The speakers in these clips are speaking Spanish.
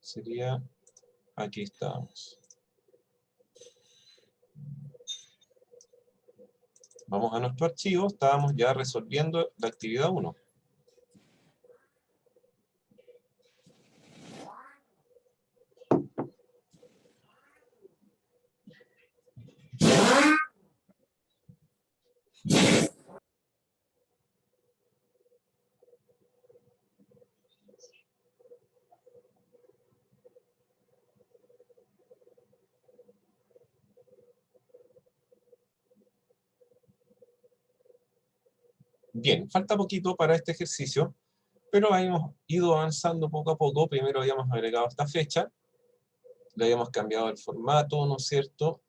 sería, aquí estamos. Vamos a nuestro archivo, estábamos ya resolviendo la actividad 1. Bien, falta poquito para este ejercicio, pero hemos ido avanzando poco a poco. Primero habíamos agregado esta fecha, le habíamos cambiado el formato, ¿no es cierto?,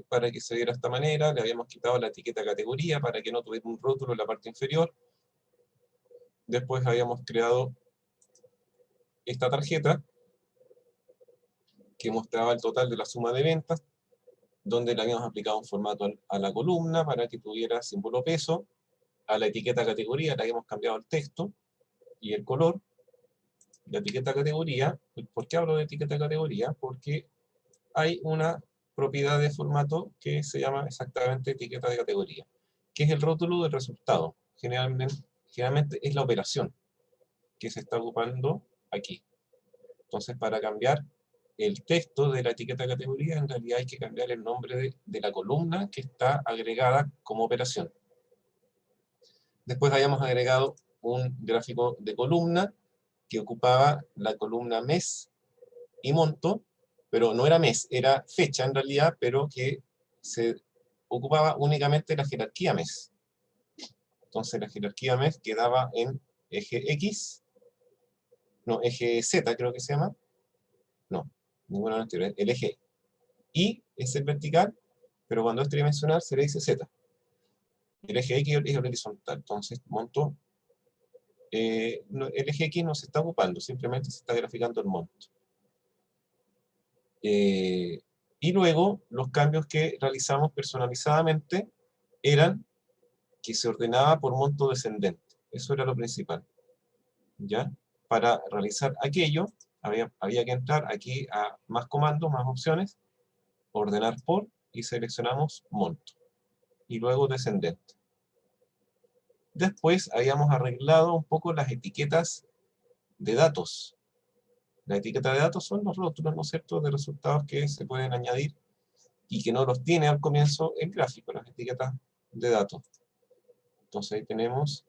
para que se viera de esta manera. Le habíamos quitado la etiqueta categoría para que no tuviera un rótulo en la parte inferior. Después habíamos creado esta tarjeta que mostraba el total de la suma de ventas, donde le habíamos aplicado un formato a la columna para que tuviera símbolo peso. A la etiqueta categoría le habíamos cambiado el texto y el color. La etiqueta categoría, ¿por qué hablo de etiqueta categoría? Porque hay una propiedad de formato que se llama exactamente etiqueta de categoría, que es el rótulo del resultado. Generalmente es la operación que se está ocupando aquí. Entonces, para cambiar el texto de la etiqueta de categoría, en realidad hay que cambiar el nombre de la columna que está agregada como operación. Después habíamos agregado un gráfico de columna que ocupaba la columna mes y monto, pero no era mes, era fecha en realidad, pero que se ocupaba únicamente la jerarquía mes. Entonces la jerarquía mes quedaba en eje X, no, eje Z creo que se llama, no, ninguna anterior, el eje Y es el vertical, pero cuando es tridimensional se le dice Z. El eje X es el horizontal, entonces monto, el eje X no se está ocupando, simplemente se está graficando el monto. Y luego los cambios que realizamos personalizadamente eran que se ordenaba por monto descendente. Eso era lo principal, ¿ya? Para realizar aquello había que entrar aquí a más comandos, más opciones, ordenar por, y seleccionamos monto, y luego descendente. Después habíamos arreglado un poco las etiquetas de datos. La etiqueta de datos son los rótulos, ¿no es cierto?, de resultados que se pueden añadir y que no los tiene al comienzo el gráfico, las etiquetas de datos. Entonces ahí tenemos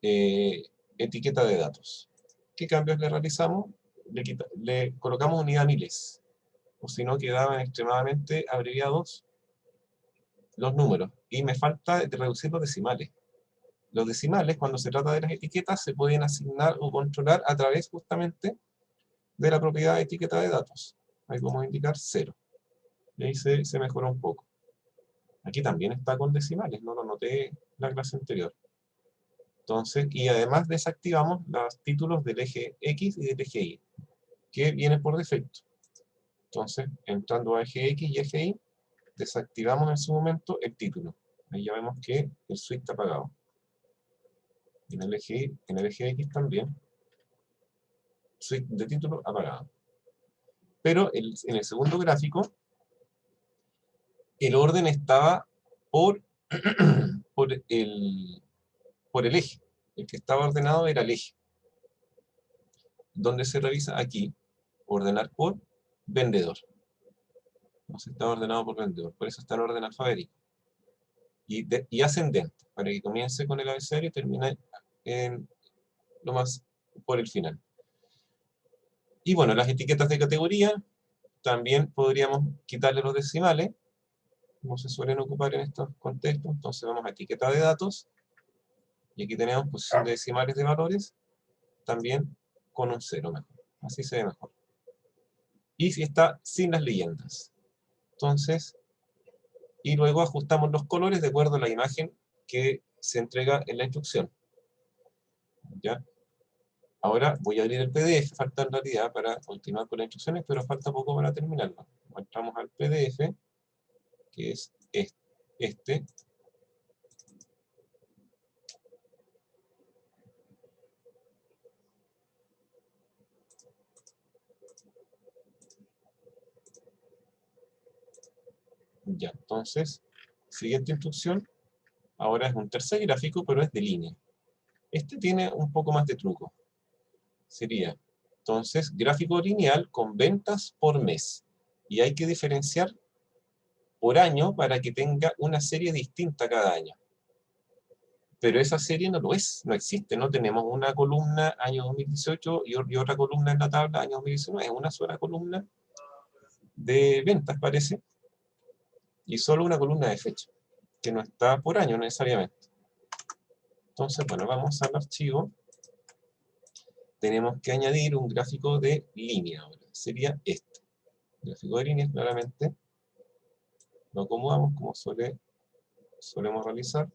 etiqueta de datos. ¿Qué cambios le realizamos? Le colocamos unidad miles, o si no quedaban extremadamente abreviados los números. Y me falta reducir los decimales. Los decimales, cuando se trata de las etiquetas, se pueden asignar o controlar a través justamente de la propiedad de etiqueta de datos. Ahí vamos a indicar 0. Y ahí se mejoró un poco. Aquí también está con decimales, no lo noté en la clase anterior. Entonces, y además desactivamos los títulos del eje X y del eje Y, que vienen por defecto. Entonces, entrando a eje X y eje Y, desactivamos en su momento el título. Ahí ya vemos que el switch está apagado. En el eje X también, switch de título apagado. Pero en el segundo gráfico, el orden estaba por, por el eje. El que estaba ordenado era el eje. Donde se revisa aquí, ordenar por vendedor. No se está ordenado por vendedor, por eso está en orden alfabético. Y ascendente, para que comience con el abecedario y termine en lo más por el final. Y bueno, las etiquetas de categoría, también podríamos quitarle los decimales, no se suelen ocupar en estos contextos. Entonces vamos a etiqueta de datos, y aquí tenemos posición de decimales de valores, también con un 0 mejor, así se ve mejor. Y si está sin las leyendas. Entonces, y luego ajustamos los colores de acuerdo a la imagen que se entrega en la instrucción. ¿Ya? Ahora voy a abrir el PDF, falta en realidad para continuar con las instrucciones, pero falta poco para terminarlo. Entramos al PDF, que es este. Ya, entonces, siguiente instrucción. Ahora es un tercer gráfico, pero es de línea. Este tiene un poco más de truco. Sería, entonces, gráfico lineal con ventas por mes. Y hay que diferenciar por año para que tenga una serie distinta cada año. Pero esa serie no lo es, no existe. No tenemos una columna año 2018 y otra columna en la tabla año 2019. Es una sola columna de ventas, parece, y solo una columna de fecha, que no está por año necesariamente. Entonces, bueno, vamos al archivo. Tenemos que añadir un gráfico de línea ahora. Sería este. Gráfico de líneas, claramente. Lo acomodamos como solemos realizar.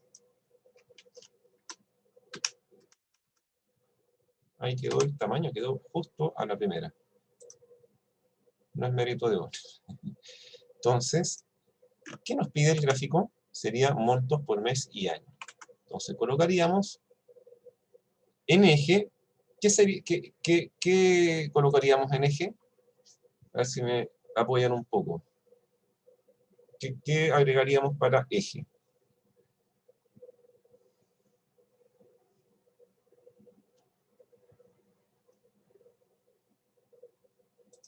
Ahí quedó el tamaño, quedó justo a la primera. No es mérito de otro. Entonces, ¿qué nos pide el gráfico? Sería montos por mes y año. Entonces colocaríamos en eje. ¿Qué colocaríamos en eje? A ver si me apoyan un poco. ¿Qué agregaríamos para eje?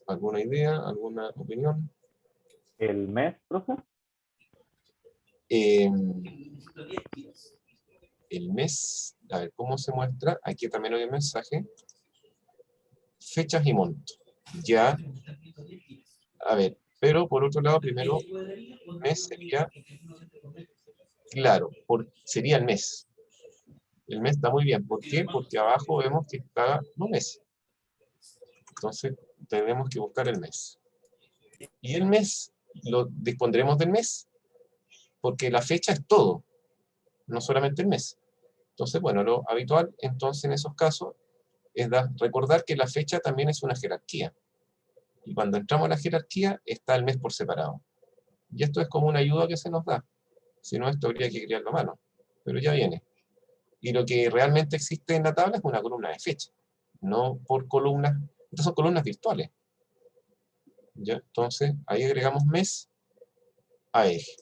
¿Alguna idea? ¿Alguna opinión? ¿El mes, profe? El mes, a ver, ¿cómo se muestra? Aquí también hay un mensaje. Fechas y montos. Ya, a ver, pero por otro lado, primero, mes sería, claro, sería el mes. El mes está muy bien. ¿Por qué? Porque abajo vemos que está los meses. Entonces, tenemos que buscar el mes. Y el mes, lo dispondremos del mes, porque la fecha es todo, no solamente el mes. Entonces, bueno, lo habitual, entonces, en esos casos, es recordar que la fecha también es una jerarquía. Y cuando entramos a la jerarquía, está el mes por separado. Y esto es como una ayuda que se nos da. Si no, esto habría que crearlo a mano. Pero ya viene. Y lo que realmente existe en la tabla es una columna de fecha. No por columnas. Estas son columnas virtuales. ¿Ya? Entonces, ahí agregamos mes a eje.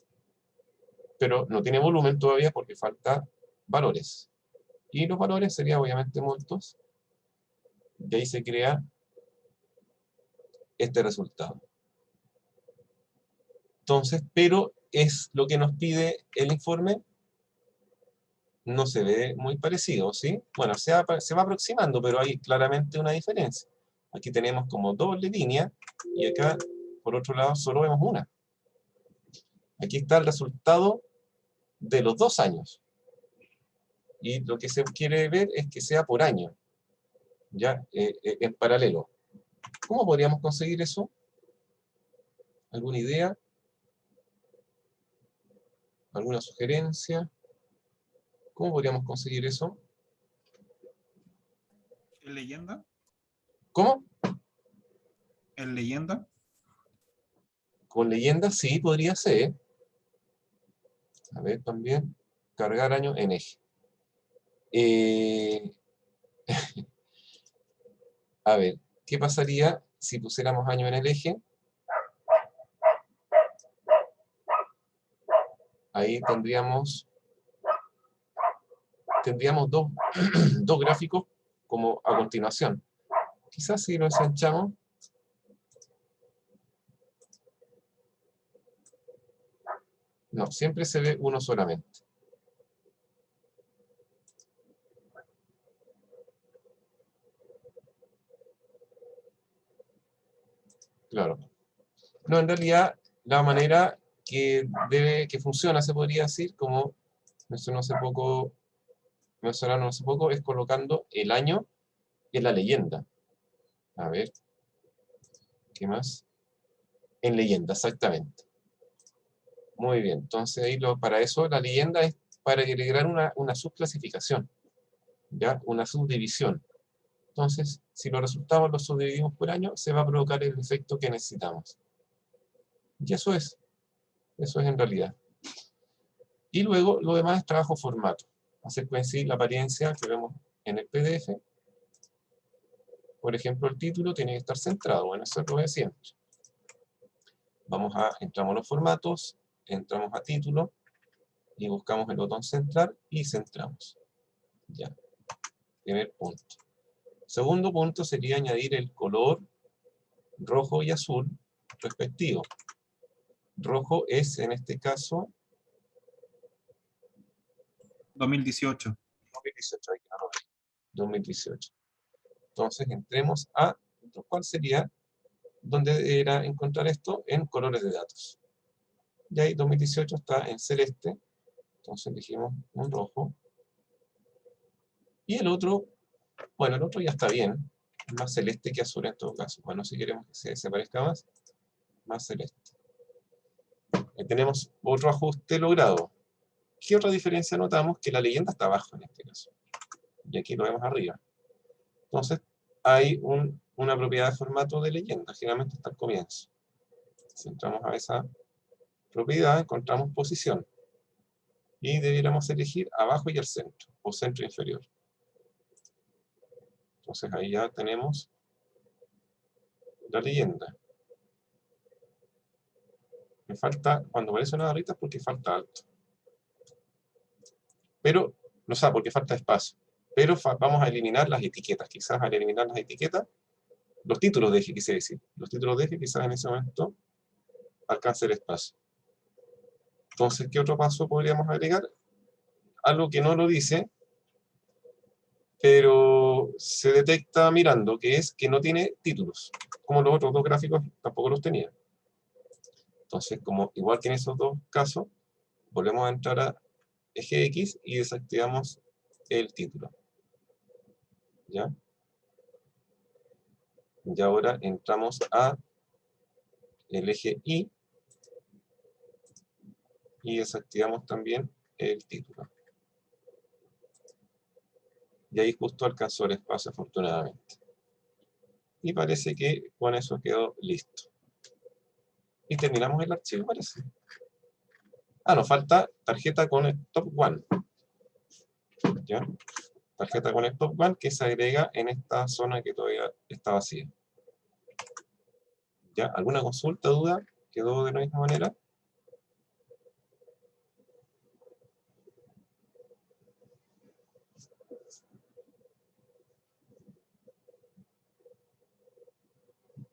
Pero no tiene volumen todavía porque falta valores. Y los valores serían obviamente montos. Y ahí se crea este resultado. Entonces, pero es lo que nos pide el informe, no se ve muy parecido, ¿sí? Bueno, se va aproximando, pero hay claramente una diferencia. Aquí tenemos como doble línea, y acá, por otro lado, solo vemos una. Aquí está el resultado de los 2 años. Y lo que se quiere ver es que sea por año, ya, en paralelo. ¿Cómo podríamos conseguir eso? ¿Alguna idea? ¿Alguna sugerencia? ¿Cómo podríamos conseguir eso? ¿En leyenda? ¿Cómo? ¿En leyenda? Con leyendas sí podría ser. A ver, también. Cargar año en eje. A ver, ¿qué pasaría si pusiéramos año en el eje? Ahí tendríamos dos, dos gráficos como a continuación. Quizás si lo ensanchamos. No, siempre se ve uno solamente. Claro. No, en realidad, la manera que funciona, se podría decir, como mencionaron hace poco, es colocando el año en la leyenda. A ver, ¿qué más? En leyenda, exactamente. Muy bien, entonces ahí para eso la leyenda es para agregar una subclasificación, ¿ya? Una subdivisión. Entonces, si los resultados los subdividimos por año, se va a provocar el efecto que necesitamos. Y eso es en realidad. Y luego, lo demás es trabajo formato. Hacer coincidir la apariencia que vemos en el PDF. Por ejemplo, el título tiene que estar centrado. Bueno, eso es lo de siempre. Entramos a los formatos. entramos a título y buscamos el botón centrar y centramos. Ya, primer punto. Segundo punto sería añadir el color rojo y azul respectivo. Rojo es en este caso 2018. 2018, aquí no lo veo, 2018. Entonces entremos a, ¿cuál sería? ¿Dónde era encontrar esto? En colores de datos. Y ahí 2018 está en celeste, entonces elegimos un rojo. Y el otro, bueno, el otro ya está bien, más celeste que azul en todo caso. Bueno, si queremos que se parezca más celeste. Tenemos otro ajuste logrado. ¿Qué otra diferencia notamos? Que la leyenda está abajo en este caso. Y aquí lo vemos arriba. Entonces, hay una propiedad de formato de leyenda, generalmente está al comienzo. Si entramos a esa propiedad, encontramos posición. Y debiéramos elegir abajo y al centro, o centro inferior. Entonces ahí ya tenemos la leyenda. Me falta, cuando aparece una barrita es porque falta alto. Pero, no sé, porque falta espacio. Pero vamos a eliminar las etiquetas. Quizás al eliminar las etiquetas, los títulos de eje, quise decir. Los títulos de eje quizás en ese momento alcance el espacio. Entonces, ¿qué otro paso podríamos agregar? Algo que no lo dice, pero se detecta mirando, que es que no tiene títulos. Como los otros dos gráficos tampoco los tenía. Entonces, como igual que en esos dos casos, volvemos a entrar a eje X y desactivamos el título. ¿Ya? Y ahora entramos a el eje Y y desactivamos también el título. Y ahí justo alcanzó el espacio afortunadamente. Y parece que con eso quedó listo. Y terminamos el archivo, parece. Ah, nos falta tarjeta con el top 1. ¿Ya? Tarjeta con el top 1 que se agrega en esta zona que todavía está vacía. ¿Ya? ¿Alguna consulta, duda? ¿Quedó de la misma manera?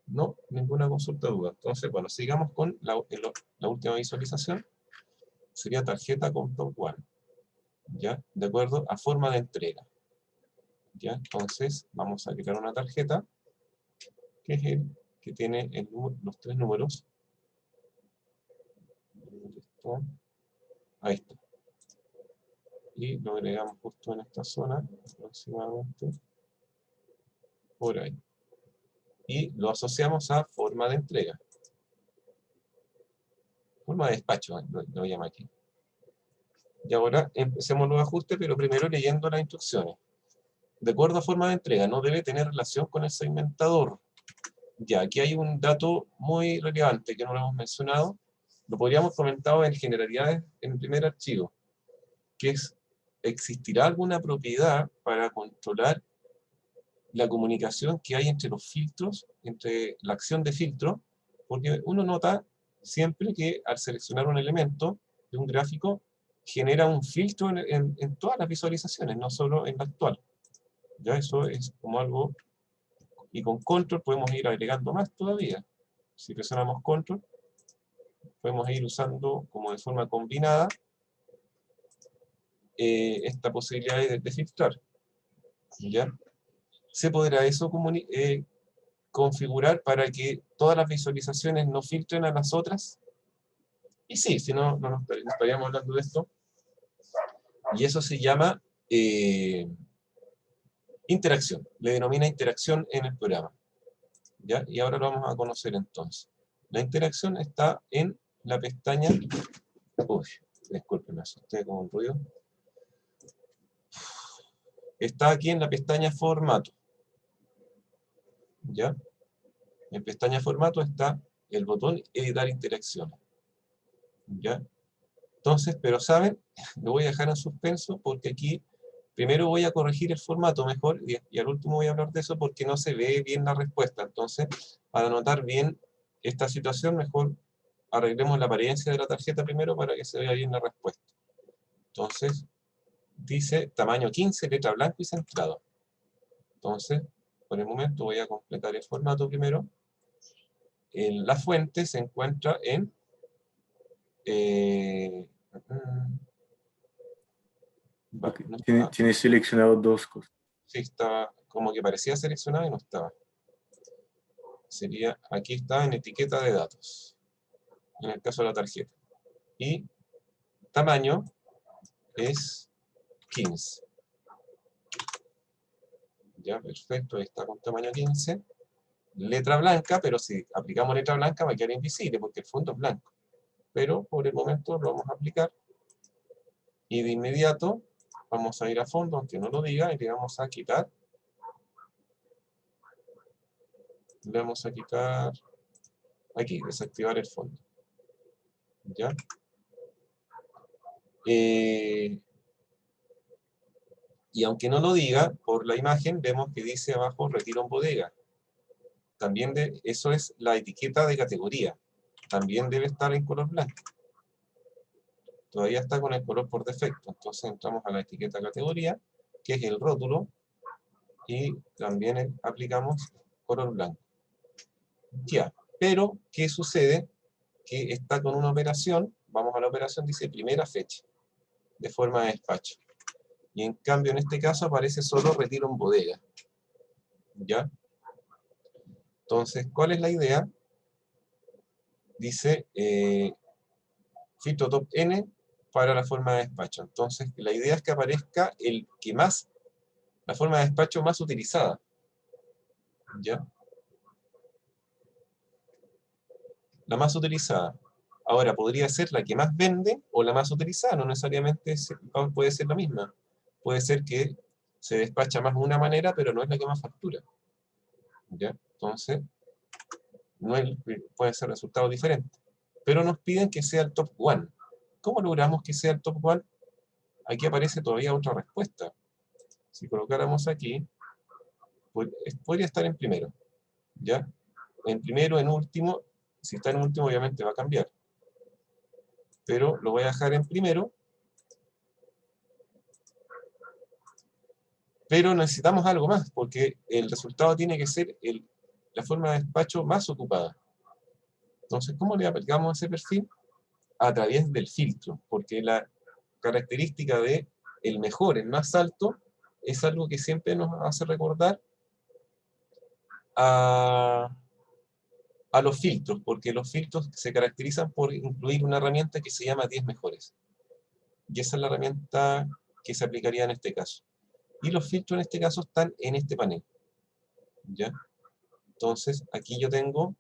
No, ninguna consulta, duda. Entonces, bueno, sigamos con la última visualización. Sería tarjeta con top 1. ¿Ya? De acuerdo a forma de entrega. ¿Ya? Entonces, vamos a crear una tarjeta que es el que tiene los tres números. Ahí está. Y lo agregamos justo en esta zona, aproximadamente por ahí. Y lo asociamos a forma de entrega. Forma de despacho, lo llama aquí. Y ahora empecemos los ajustes, pero primero leyendo las instrucciones. De acuerdo a forma de entrega, no debe tener relación con el segmentador. Ya, aquí hay un dato muy relevante que no lo hemos mencionado. Lo podríamos comentar en generalidades en el primer archivo, que es, ¿existirá alguna propiedad para controlar la comunicación que hay entre los filtros, entre la acción de filtro? Porque uno nota siempre que al seleccionar un elemento de un gráfico, genera un filtro en todas las visualizaciones, no solo en la actual. Ya eso es como algo, y con control podemos ir agregando más todavía. Si presionamos control, podemos ir usando como de forma combinada esta posibilidad de filtrar. ¿Ya? Se podrá eso configurar para que todas las visualizaciones no filtren a las otras. Y sí, si no, no estaríamos hablando de esto. Y eso se llama interacción. Le denomina interacción en el programa. ¿Ya? Y ahora lo vamos a conocer entonces. La interacción está en la pestaña... Uy, disculpen, me asusté con un ruido. Está aquí en la pestaña formato. ¿Ya? En pestaña formato está el botón editar interacciones. ¿Ya? Entonces, pero saben, lo voy a dejar en suspenso porque aquí primero voy a corregir el formato mejor y al último voy a hablar de eso porque no se ve bien la respuesta. Entonces, para anotar bien esta situación, mejor arreglemos la apariencia de la tarjeta primero para que se vea bien la respuesta. Entonces, dice tamaño 15, letra blanca y centrado. Entonces, por el momento voy a completar el formato primero. La fuente se encuentra en... Ok, no tiene, tiene seleccionado dos cosas. Sí, estaba como que parecía seleccionado y no estaba. Sería, aquí está en etiqueta de datos, en el caso de la tarjeta. Y tamaño es 15. Ya, perfecto, ahí está con tamaño 15. Letra blanca, pero si aplicamos letra blanca va a quedar invisible porque el fondo es blanco. Pero por el momento lo vamos a aplicar. Y de inmediato vamos a ir a fondo, aunque no lo diga, y le vamos a quitar. Le vamos a quitar aquí, desactivar el fondo. ¿Ya? Y aunque no lo diga, por la imagen vemos que dice abajo retiro en bodega. También eso es la etiqueta de categoría. También debe estar en color blanco. Todavía está con el color por defecto. Entonces entramos a la etiqueta categoría, que es el rótulo, y también aplicamos color blanco. Ya, pero ¿qué sucede? Que está con una operación, vamos a la operación, dice primera fecha, de forma de despacho. Y en cambio en este caso aparece solo retiro en bodega. ¿Ya? Entonces, ¿cuál es la idea? Dice filtro top N para la forma de despacho. Entonces, la idea es que aparezca la forma de despacho más utilizada. ¿Ya? La más utilizada. Ahora, podría ser la que más vende o la más utilizada, no necesariamente puede ser la misma. Puede ser que se despacha más de una manera, pero no es la que más factura. ¿Ya? Entonces, puede ser resultado diferente. Pero nos piden que sea el top 1. ¿Cómo logramos que sea el top 1? Aquí aparece todavía otra respuesta. Si colocáramos aquí, podría estar en primero. ¿Ya? En primero, en último. Si está en último, obviamente va a cambiar. Pero lo voy a dejar en primero. Pero necesitamos algo más, porque el resultado tiene que ser la forma de despacho más ocupada. Entonces, ¿cómo le aplicamos ese perfil? A través del filtro, porque la característica de el mejor, el más alto, es algo que siempre nos hace recordar a los filtros, porque los filtros se caracterizan por incluir una herramienta que se llama 10 mejores. Y esa es la herramienta que se aplicaría en este caso. Y los filtros en este caso están en este panel. ¿Ya? Entonces, aquí yo tengo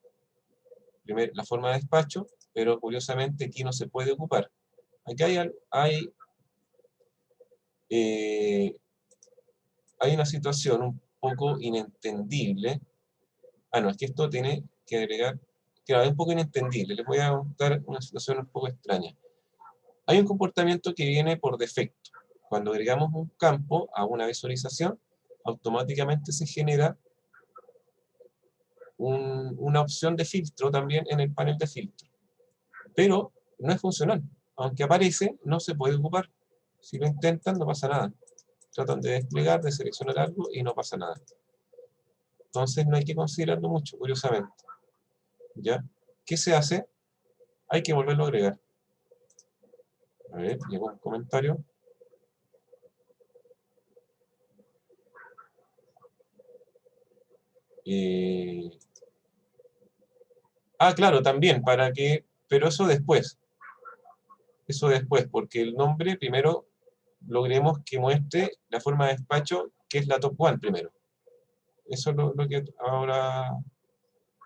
primero la forma de despacho, pero curiosamente aquí no se puede ocupar. Aquí hay una situación un poco inentendible. No, es que esto tiene que agregar, claro, es un poco inentendible. Les voy a contar una situación un poco extraña. Hay un comportamiento que viene por defecto. Cuando agregamos un campo a una visualización, automáticamente se genera una opción de filtro también en el panel de filtro. Pero no es funcional. Aunque aparece, no se puede ocupar. Si lo intentan, no pasa nada. Tratan de desplegar, de seleccionar algo y no pasa nada. Entonces no hay que considerarlo mucho, curiosamente. ¿Ya? ¿Qué se hace? Hay que volverlo a agregar. A ver, llegó un comentario. Claro, también, pero eso después. Eso después, porque el nombre primero logremos que muestre la forma de despacho, que es la top 1 primero. Eso es lo que ahora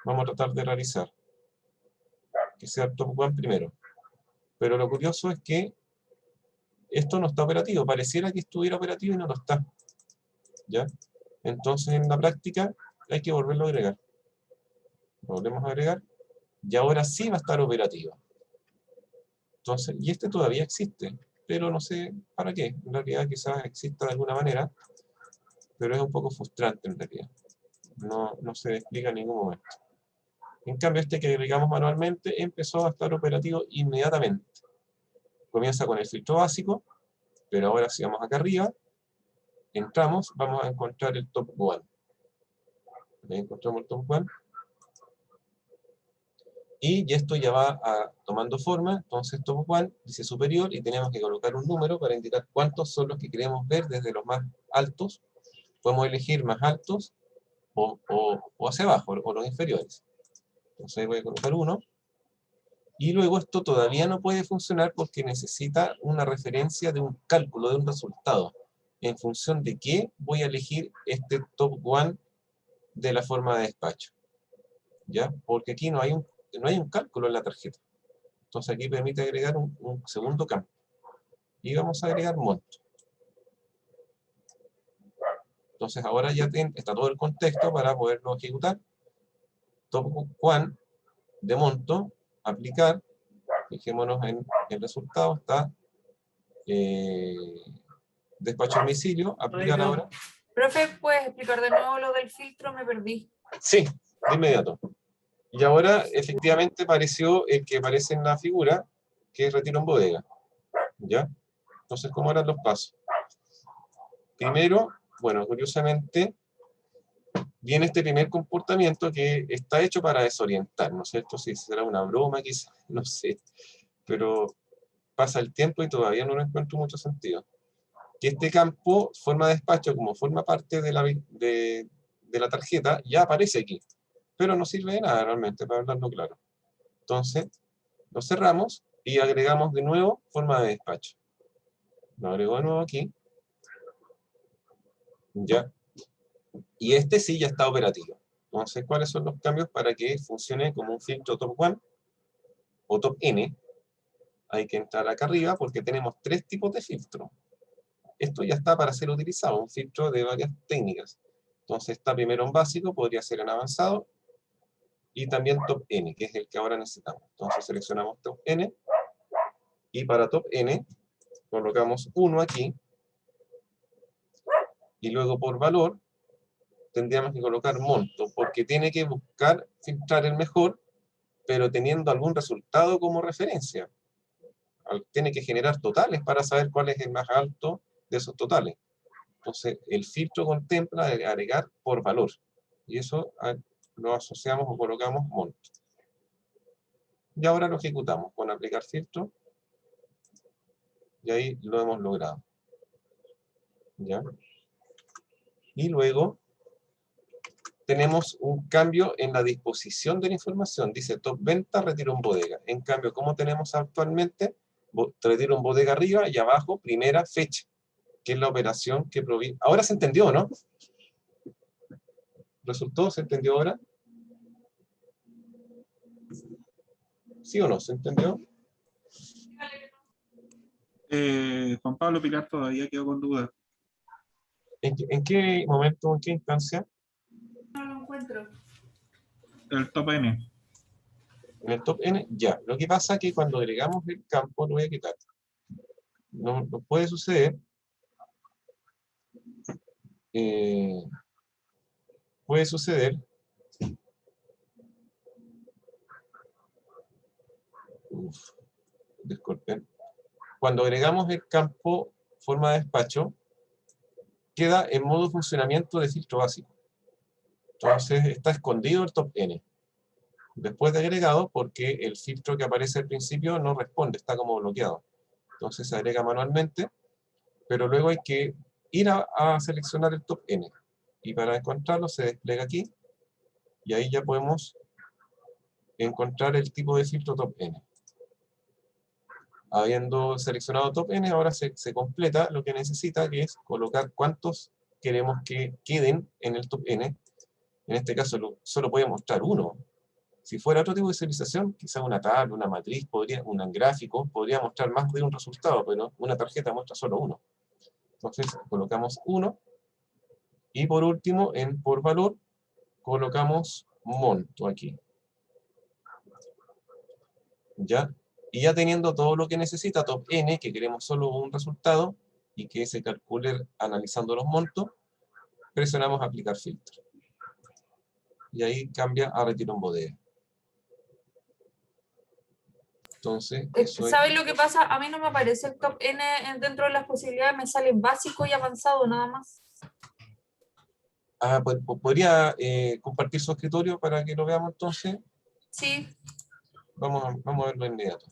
vamos a tratar de realizar. Que sea el top 1 primero. Pero lo curioso es que esto no está operativo. Pareciera que estuviera operativo y no lo está. ¿Ya? Entonces, en la práctica, hay que volverlo a agregar. Lo volvemos a agregar. Y ahora sí va a estar operativo. Entonces, y este todavía existe, pero no sé para qué. En realidad quizás exista de alguna manera, pero es un poco frustrante en realidad. No se explica en ningún momento. En cambio, este que agregamos manualmente empezó a estar operativo inmediatamente. Comienza con el filtro básico, pero ahora si vamos acá arriba, entramos, vamos a encontrar el top 1. Ahí encontramos el top 1. Y esto ya va tomando forma, entonces top 1 dice superior y tenemos que colocar un número para indicar cuántos son los que queremos ver desde los más altos. Podemos elegir más altos o hacia abajo, o los inferiores. Entonces ahí voy a colocar 1. Y luego esto todavía no puede funcionar porque necesita una referencia de un cálculo, de un resultado. En función de qué voy a elegir este top 1 de la forma de despacho. ¿Ya? Porque aquí no hay un cálculo en la tarjeta. Entonces aquí permite agregar un segundo campo. Y vamos a agregar monto. Entonces ahora ya está todo el contexto para poderlo ejecutar. Top 1 de monto, aplicar. Fijémonos en el resultado, está despacho a domicilio, aplicar ahora. Profe, ¿puedes explicar de nuevo lo del filtro? Me perdí. Sí, de inmediato. Y ahora efectivamente apareció el que aparece en la figura, que es retiro en bodega. ¿Ya? Entonces, ¿cómo eran los pasos? Primero, bueno, curiosamente, viene este primer comportamiento que está hecho para desorientar, ¿no es cierto? Si será una broma, quizás, no sé. Pero pasa el tiempo y todavía no lo encuentro mucho sentido. Que este campo, forma de despacho, como forma parte de la tarjeta, ya aparece aquí. Pero no sirve de nada realmente, para hablarlo claro. Entonces, lo cerramos y agregamos de nuevo forma de despacho. Lo agrego de nuevo aquí. Ya. Y este sí ya está operativo. Entonces, ¿cuáles son los cambios para que funcione como un filtro top 1 o top N? Hay que entrar acá arriba porque tenemos 3 tipos de filtro. Esto ya está para ser utilizado, un filtro de varias técnicas. Entonces está primero en básico, podría ser en avanzado, y también top N, que es el que ahora necesitamos. Entonces seleccionamos top N, y para top N colocamos 1 aquí, y luego por valor tendríamos que colocar monto, porque tiene que buscar filtrar el mejor, pero teniendo algún resultado como referencia. Tiene que generar totales para saber cuál es el más alto de esos totales. Entonces, el filtro contempla agregar por valor. Y eso lo asociamos o colocamos monto. Y ahora lo ejecutamos con aplicar filtro. Y ahí lo hemos logrado. ¿Ya? Y luego tenemos un cambio en la disposición de la información. Dice top venta, retiro en bodega. En cambio, ¿cómo tenemos actualmente? Retiro en bodega arriba y abajo, primera fecha, que es la operación que proviene. Ahora se entendió, ¿no? ¿Resultó? ¿Se entendió ahora? ¿Sí o no? ¿Se entendió? Juan Pablo Pilar todavía quedó con duda. ¿En qué momento, en qué instancia? No lo encuentro. El top N. En el top N, ya. Lo que pasa es que cuando agregamos el campo, lo voy a quitar. No puede suceder. Puede suceder. Disculpen. Cuando agregamos el campo forma de despacho, queda en modo funcionamiento de filtro básico. Entonces está escondido el top N. Después de agregado, porque el filtro que aparece al principio no responde, está como bloqueado. Entonces se agrega manualmente, pero luego hay que ir a seleccionar el top N. Y para encontrarlo se despliega aquí, y ahí ya podemos encontrar el tipo de filtro top N. Habiendo seleccionado top N, ahora se completa lo que necesita, que es colocar cuántos queremos que queden en el top N. En este caso solo puede mostrar uno. Si fuera otro tipo de visualización, quizás una tabla, una matriz, un gráfico, podría mostrar más de un resultado, pero una tarjeta muestra solo uno. Entonces colocamos uno, y por último, por valor, colocamos monto aquí. ¿Ya? Y ya teniendo todo lo que necesita, top N, que queremos solo un resultado, y que se calcule analizando los montos, presionamos aplicar filtro. Y ahí cambia a retiro en bodega. Entonces, eso es. ¿Sabes lo que pasa? A mí no me aparece el top N dentro de las posibilidades, me sale básico y avanzado nada más. Pues, podría compartir su escritorio para que lo veamos entonces. Sí, Vamos a verlo de inmediato.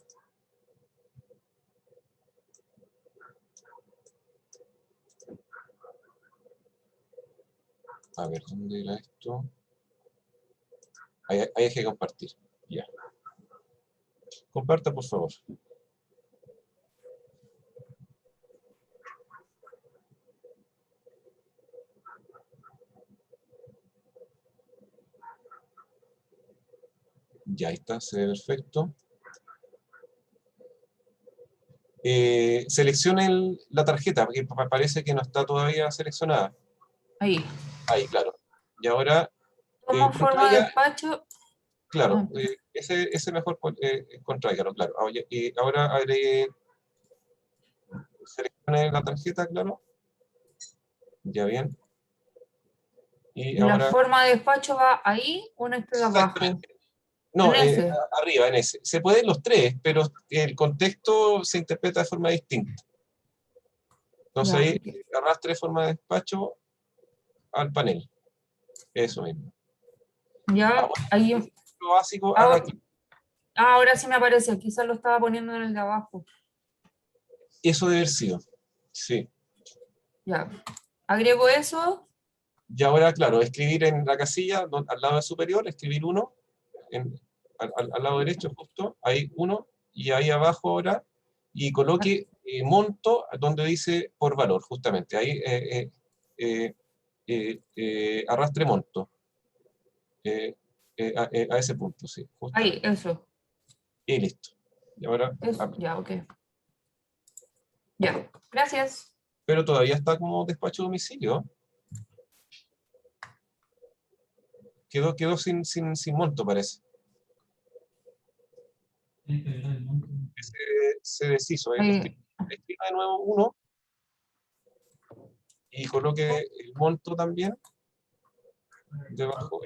A ver, ¿dónde era esto? Ahí hay que compartir. Ya. Comparta, por favor. Ya, ahí está, se ve perfecto. Seleccione la tarjeta, porque parece que no está todavía seleccionada. ahí. Ahí, claro. Y ahora, Como forma de contraiga, despacho. claro, ese mejor contraígalo, claro. Y ahora agregue, seleccione la tarjeta, claro. Ya bien. Y La ahora, forma de despacho va ahí o en este de abajo. exactamente. No, En ese. arriba, en ese. Se pueden los tres, pero el contexto se interpreta de forma distinta. Entonces Ya, ahí arrastre forma de despacho al panel. Eso mismo. ya, ahí. Lo básico, haga Ahora, aquí. ahora sí me aparece, quizás lo estaba poniendo en el de abajo. Eso debe haber sido. Sí. Ya. Agrego eso. Y ahora, claro, escribir en la casilla, al lado superior, escribir 1, al lado derecho justo, ahí 1, y ahí abajo ahora, y coloque monto donde dice por valor, justamente. Ahí arrastre monto. A ese punto, sí. Justo. Ahí, eso. Y listo. Y ahora, Ya, ok. Ya, gracias. pero todavía está como despacho de domicilio. Quedó sin monto, parece. Se deshizo. Ahí. Escriba de nuevo 1 y coloque el monto también debajo.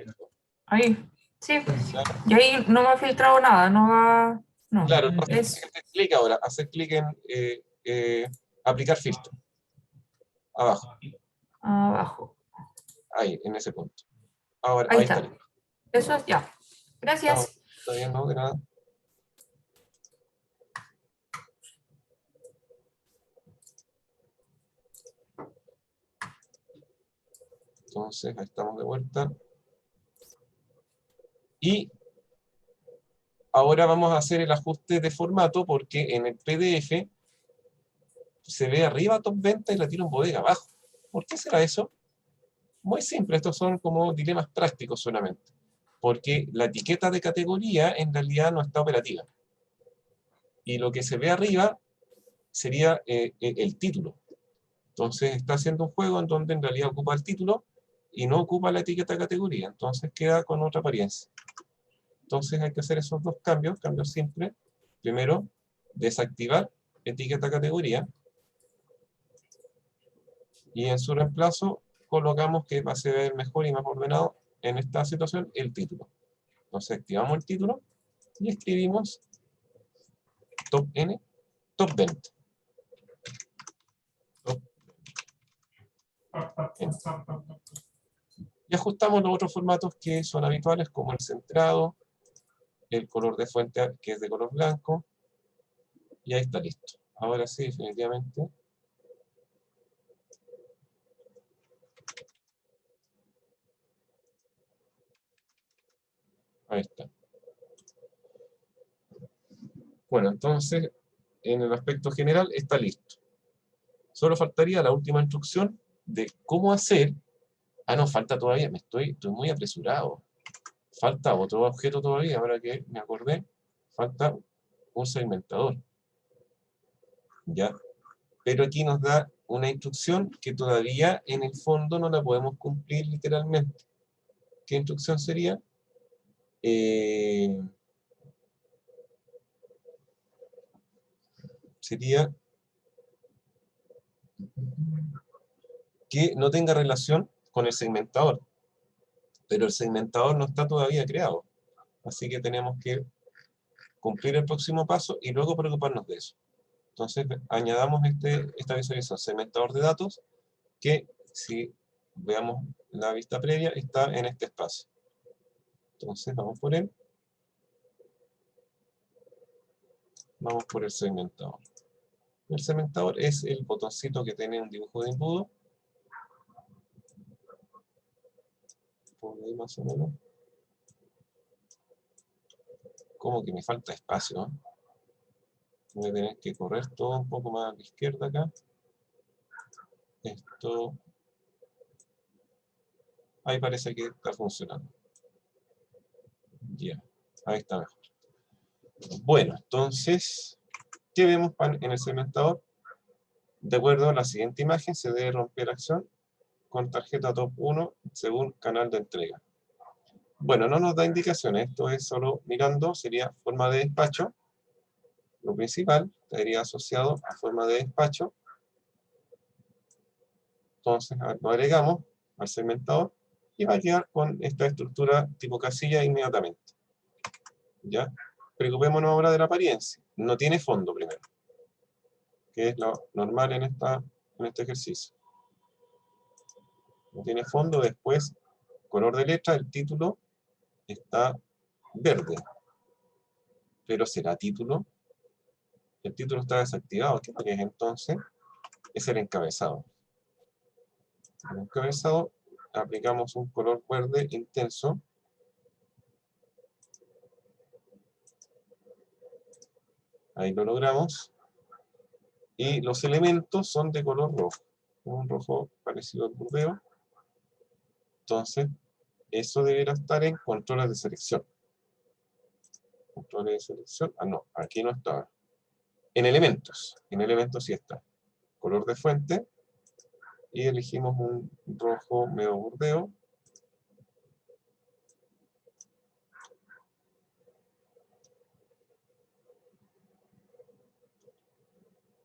Ahí. Sí. Claro, Y ahí no va filtrado nada, no va. No. claro, entonces Es hacer clic ahora, hacer clic en aplicar filtro. Abajo, abajo. ahí, en ese punto. Ahora, Ahí ahí está. está. Eso es ya. Gracias. Está bien, no, de nada. Entonces, ahí estamos de vuelta. Y ahora vamos a hacer el ajuste de formato porque en el PDF se ve arriba top venta y retiro en bodega abajo. ¿Por qué será eso? Muy simple, estos son como dilemas prácticos solamente. Porque la etiqueta de categoría en realidad no está operativa. Y lo que se ve arriba sería el título. Entonces está haciendo un juego en donde en realidad ocupa el título y no ocupa la etiqueta de categoría. Entonces queda con otra apariencia. Entonces hay que hacer esos dos cambios simples. Primero, desactivar etiqueta categoría. Y en su reemplazo colocamos que va a ser mejor y más ordenado en esta situación el título. Entonces activamos el título y escribimos top N, top 20. Top N. Y ajustamos los otros formatos que son habituales, como el centrado, el color de fuente que es de color blanco, y ahí está listo. Ahora sí, definitivamente. Ahí está. Bueno, entonces, en el aspecto general está listo. Solo faltaría la última instrucción de cómo hacer. Ah, no, falta todavía, estoy muy apresurado. Falta otro objeto todavía, ahora que me acordé. Falta un segmentador. ¿Ya? Pero aquí nos da una instrucción que todavía en el fondo no la podemos cumplir literalmente. ¿Qué instrucción sería? Sería que no tenga relación con el segmentador, pero el segmentador no está todavía creado, así que tenemos que cumplir el próximo paso y luego preocuparnos de eso. Entonces, añadamos esta visualización, segmentador de datos, que si veamos la vista previa, está en este espacio. Entonces, vamos por él. Vamos por el segmentador. El segmentador es el botoncito que tiene un dibujo de embudo. Por ahí más o menos. Como que me falta espacio, ¿eh? Voy a tener que correr todo un poco más a la izquierda acá. Esto... Ahí parece que está funcionando. Ya, ahí está mejor. Bueno, entonces, ¿qué vemos en el segmentador? De acuerdo a la siguiente imagen, se debe romper acción con tarjeta top 1 según canal de entrega. Bueno, no nos da indicaciones, esto es solo mirando, sería forma de despacho. Lo principal estaría asociado a forma de despacho. Entonces lo agregamos al segmentador y va a quedar con esta estructura tipo casilla inmediatamente. ¿Ya? Preocupémonos ahora de la apariencia. No tiene fondo primero, que es lo normal en este ejercicio. No tiene fondo, después color de letra, el título está verde. Pero ¿será título? El título está desactivado. ¿Qué es lo que es entonces? Es el encabezado. El encabezado aplicamos un color verde intenso. Ahí lo logramos. Y los elementos son de color rojo. Un rojo parecido al burdeo. Entonces, eso deberá estar en controles de selección. Controles de selección. Ah, no, aquí no está. En elementos. En elementos sí está. Color de fuente. Y elegimos un rojo medio burdeo.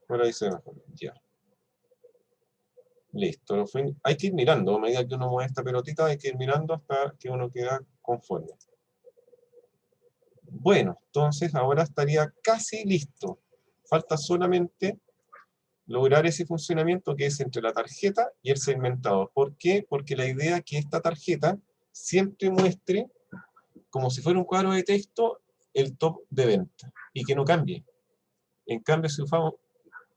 Por ahí se ve mejor. Ya. Listo. Hay que ir mirando. A medida que uno mueve esta pelotita, hay que ir mirando hasta que uno queda conforme. Bueno, entonces ahora estaría casi listo. Falta solamente lograr ese funcionamiento que es entre la tarjeta y el segmentador. ¿Por qué? Porque la idea es que esta tarjeta siempre muestre, como si fuera un cuadro de texto, el top de venta y que no cambie. En cambio, si usamos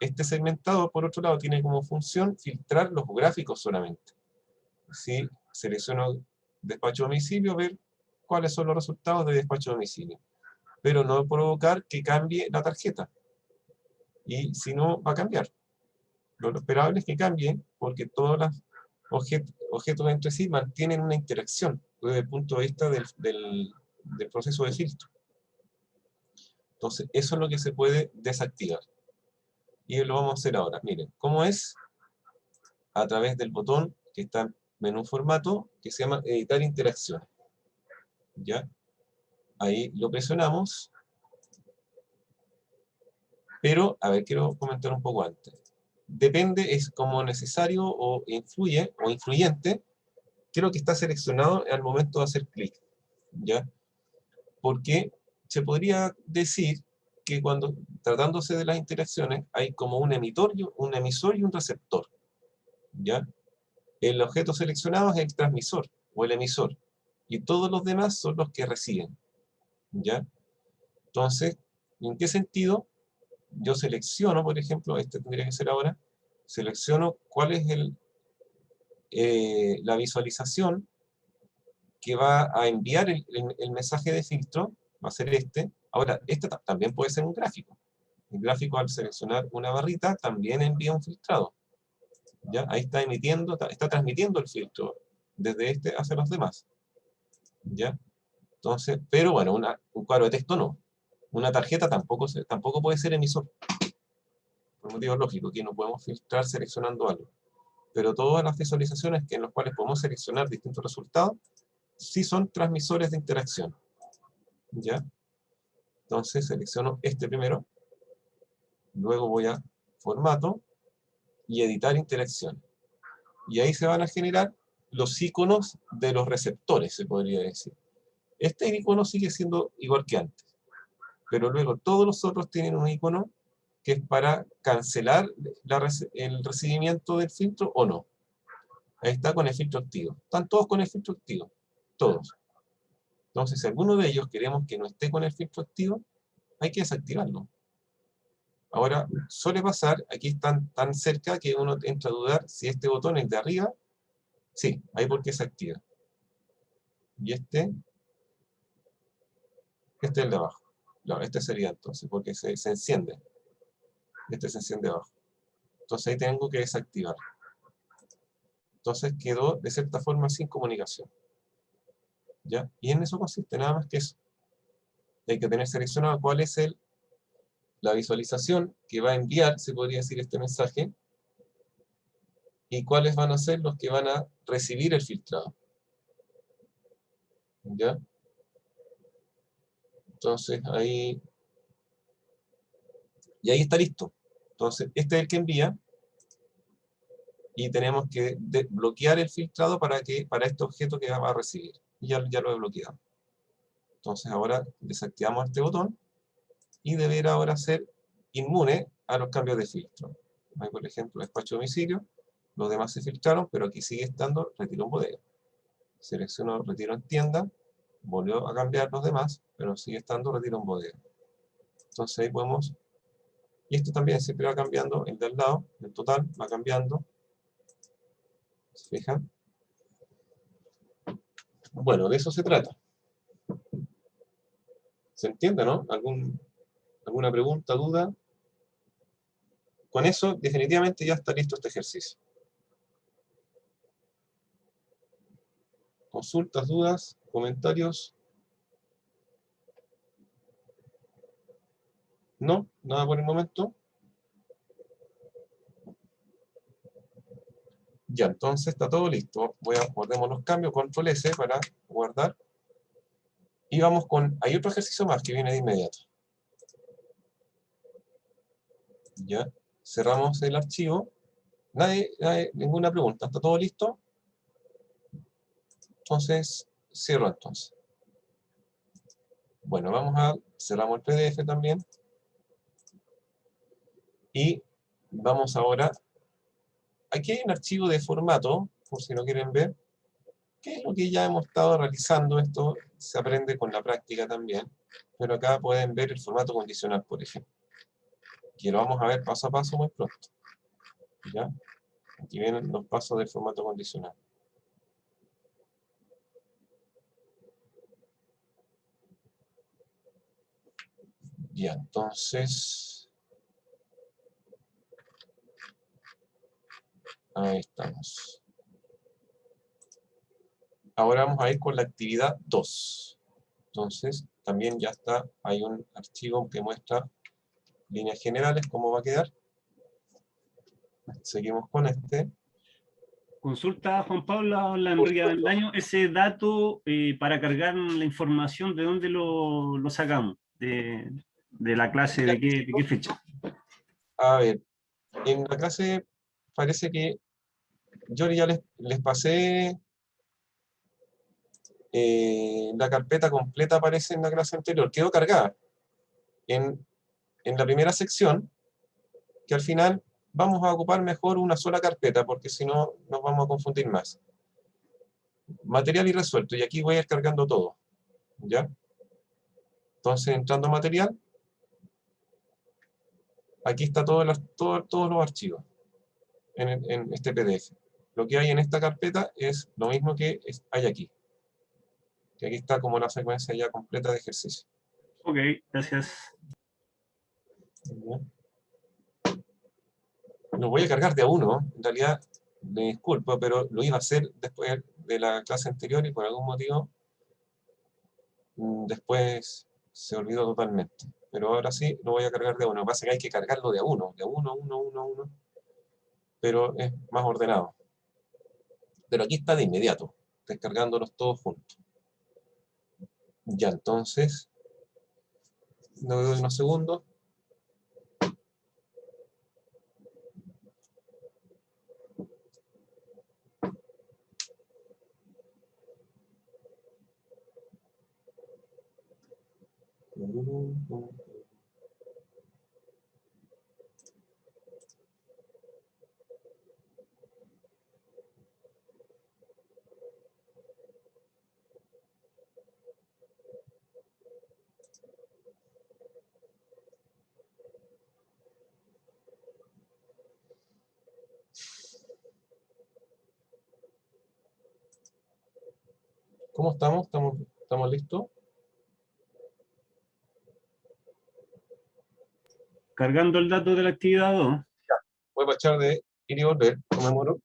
este segmentador, por otro lado, tiene como función filtrar los gráficos solamente. Si selecciono despacho a domicilio, ver cuáles son los resultados de despacho a domicilio. Pero no provocar que cambie la tarjeta. Y si no, va a cambiar. Lo esperable es que cambie, porque todos los objetos entre sí mantienen una interacción desde el punto de vista del proceso de filtro. Entonces, eso es lo que se puede desactivar. Y lo vamos a hacer ahora. Miren, ¿cómo es? A través del botón que está en menú formato, que se llama editar interacciones. ¿Ya? Ahí lo presionamos. Pero, a ver, quiero comentar un poco antes. Depende, es como necesario o influye, o influyente, creo que está seleccionado al momento de hacer clic. ¿Ya? Porque se podría decir que cuando, tratándose de las interacciones, hay como un emisor y un receptor. ¿Ya? El objeto seleccionado es el transmisor o el emisor. Y todos los demás son los que reciben. ¿Ya? Entonces, ¿en qué sentido? Yo selecciono, por ejemplo, este tendría que ser ahora, selecciono cuál es la visualización que va a enviar el mensaje de filtro, va a ser este. Ahora, este también puede ser un gráfico. El gráfico, al seleccionar una barrita, también envía un filtrado. ¿Ya? Ahí está emitiendo, está transmitiendo el filtro desde este hacia los demás. ¿Ya? Entonces, pero bueno, un cuadro de texto no. Una tarjeta tampoco puede ser emisor. Por motivos lógicos, que no podemos filtrar seleccionando algo. Pero todas las visualizaciones en las cuales podemos seleccionar distintos resultados, sí son transmisores de interacción. ¿Ya? Entonces selecciono este primero, luego voy a formato y editar interacción. Y ahí se van a generar los iconos de los receptores, se podría decir. Este icono sigue siendo igual que antes. pero luego todos los otros tienen un icono que es para cancelar el recibimiento del filtro o no. Ahí está con el filtro activo. Están todos con el filtro activo. Todos. Entonces, si alguno de ellos queremos que no esté con el filtro activo, hay que desactivarlo. Ahora, suele pasar, aquí están tan cerca que uno entra a dudar si este botón es de arriba. Sí, ahí porque se activa. Y este es el de abajo. No, este sería entonces, porque se enciende. Este se enciende abajo. Entonces ahí tengo que desactivar. Entonces quedó de cierta forma sin comunicación. ¿Ya? Y en eso consiste, nada más que eso. Hay que tener seleccionado cuál es la visualización que va a enviar, se podría decir, este mensaje, y cuáles van a ser los que van a recibir el filtrado. ¿Ya? Entonces ahí... Y ahí está listo. Entonces, este es el que envía, y tenemos que bloquear el filtrado para este objeto que va a recibir. Y ya lo he bloqueado. Entonces ahora desactivamos este botón, y deberá ahora ser inmune a los cambios de filtro. Ahí, por ejemplo, despacho domicilio, los demás se filtraron, pero aquí sigue estando retiro en bodega. Selecciono retiro en tienda, volvió a cambiar los demás, pero sigue estando retiro en bodega. Entonces ahí podemos, y esto también siempre va cambiando, el de al lado, el total va cambiando. ¿Se fijan? Bueno, de eso se trata. ¿Se entiende, no? ¿Alguna pregunta, duda? Con eso, definitivamente ya está listo este ejercicio. Consultas, dudas, comentarios. No, nada por el momento. Ya, entonces está todo listo. Guardemos los cambios, control S para guardar. Y vamos con, hay otro ejercicio más que viene de inmediato. Ya, cerramos el archivo. Ninguna pregunta, está todo listo. Entonces, cierro entonces. Bueno, cerramos el PDF también. Y vamos ahora, aquí hay un archivo de formato, por si lo quieren ver, que es lo que ya hemos estado realizando. Esto se aprende con la práctica también, pero acá pueden ver el formato condicional, por ejemplo, que lo vamos a ver paso a paso muy pronto. ¿Ya? Aquí vienen los pasos del formato condicional. Ya, entonces, ahí estamos. Ahora vamos a ir con la actividad 2. Entonces, también ya está, hay un archivo que muestra líneas generales, cómo va a quedar. Seguimos con este. Consulta, Juan Pablo, la Enrique Avendaño, ese dato para cargar la información, ¿de dónde lo sacamos? De la clase, ¿de qué fecha? A ver, en la clase parece que yo ya les pasé la carpeta completa, aparece en la clase anterior, quedó cargada en la primera sección, que al final vamos a ocupar mejor una sola carpeta, porque si no nos vamos a confundir más. Material y resuelto, y aquí voy a ir cargando todo, ¿ya? Entonces, entrando a material, aquí está todos los archivos en este PDF. Lo que hay en esta carpeta es lo mismo que hay aquí. Que aquí está como la secuencia ya completa de ejercicio. Ok, gracias. ¿Ya? Lo voy a cargar de a uno, en realidad, me disculpo, pero lo iba a hacer después de la clase anterior y por algún motivo después se olvidó totalmente. Pero ahora sí lo voy a cargar de a uno. Lo que pasa es que hay que cargarlo de a uno, uno, pero es más ordenado. Pero aquí está de inmediato, descargándolos todos juntos. Ya, entonces, le doy unos segundos. ¿Cómo estamos? ¿Estamos listos? Cargando el dato de la actividad 2. Voy a echar de ir y volver, no me demoro.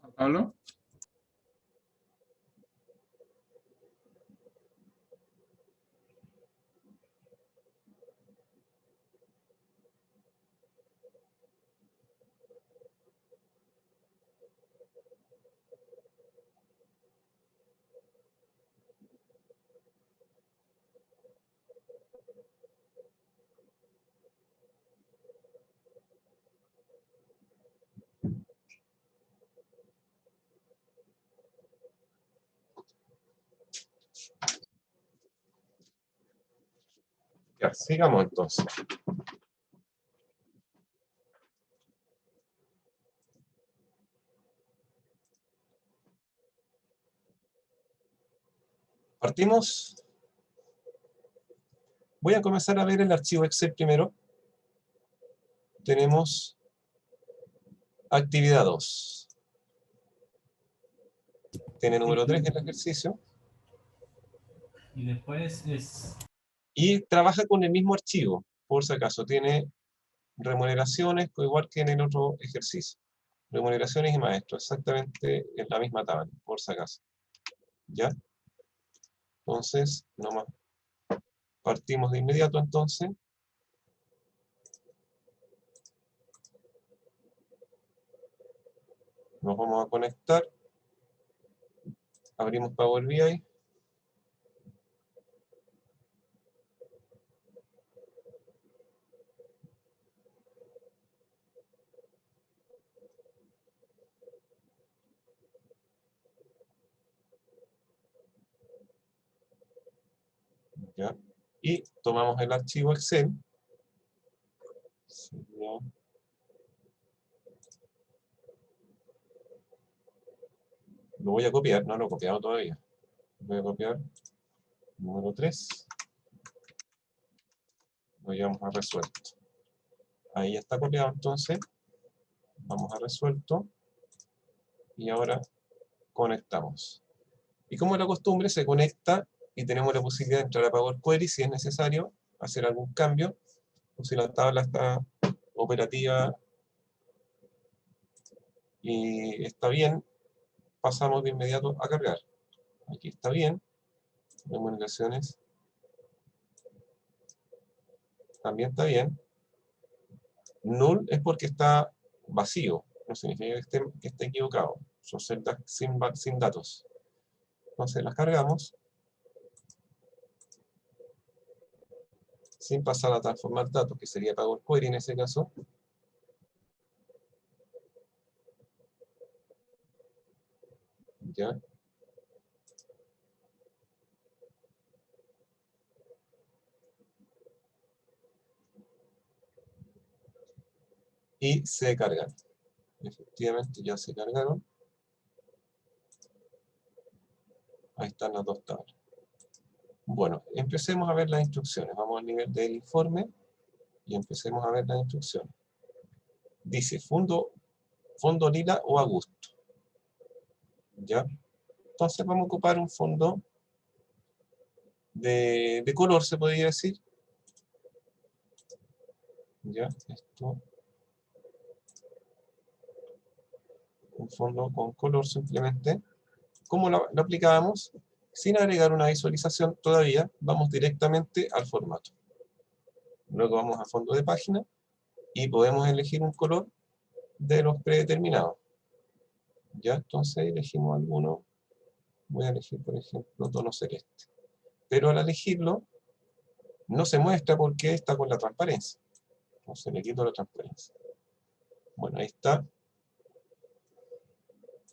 Juan Pablo. Ya, sigamos entonces. Partimos. Voy a comenzar a ver el archivo Excel primero. Tenemos actividad 2. Tiene número 3 el ejercicio. Y después es... Y trabaja con el mismo archivo, por si acaso. Tiene remuneraciones, igual que en el otro ejercicio. Remuneraciones y maestros, exactamente en la misma tabla, por si acaso. ¿Ya? Entonces, nomás partimos de inmediato entonces. Nos vamos a conectar. Abrimos Power BI. ¿Ya? Y tomamos el archivo Excel. Sería... Lo voy a copiar, no lo he copiado todavía. Voy a copiar número 3. Lo llevamos a resuelto. Ahí ya está copiado entonces. Vamos a resuelto. Y ahora conectamos. Y como es la costumbre, se conecta y tenemos la posibilidad de entrar a Power Query si es necesario, hacer algún cambio, o si la tabla está operativa y está bien, pasamos de inmediato a cargar. Aquí está bien, remuneraciones también está bien. Null es porque está vacío, no significa que esté equivocado, son celdas sin datos. Entonces las cargamos, sin pasar a transformar datos, que sería Power Query en ese caso. ¿Ya? Y se cargan. Efectivamente ya se cargaron. Ahí están las dos tablas. Bueno, empecemos a ver las instrucciones. Vamos al nivel del informe y empecemos a ver las instrucciones. Dice fondo lila o a gusto. ¿Ya? Entonces vamos a ocupar un fondo de color, se podría decir. ¿Ya? Esto. Un fondo con color simplemente. ¿Cómo lo aplicábamos? Sin agregar una visualización todavía, vamos directamente al formato. Luego vamos a fondo de página y podemos elegir un color de los predeterminados. Ya, entonces elegimos alguno. Voy a elegir, por ejemplo, tono celeste. Pero al elegirlo, no se muestra porque está con la transparencia. Entonces le quito la transparencia. Bueno, ahí está.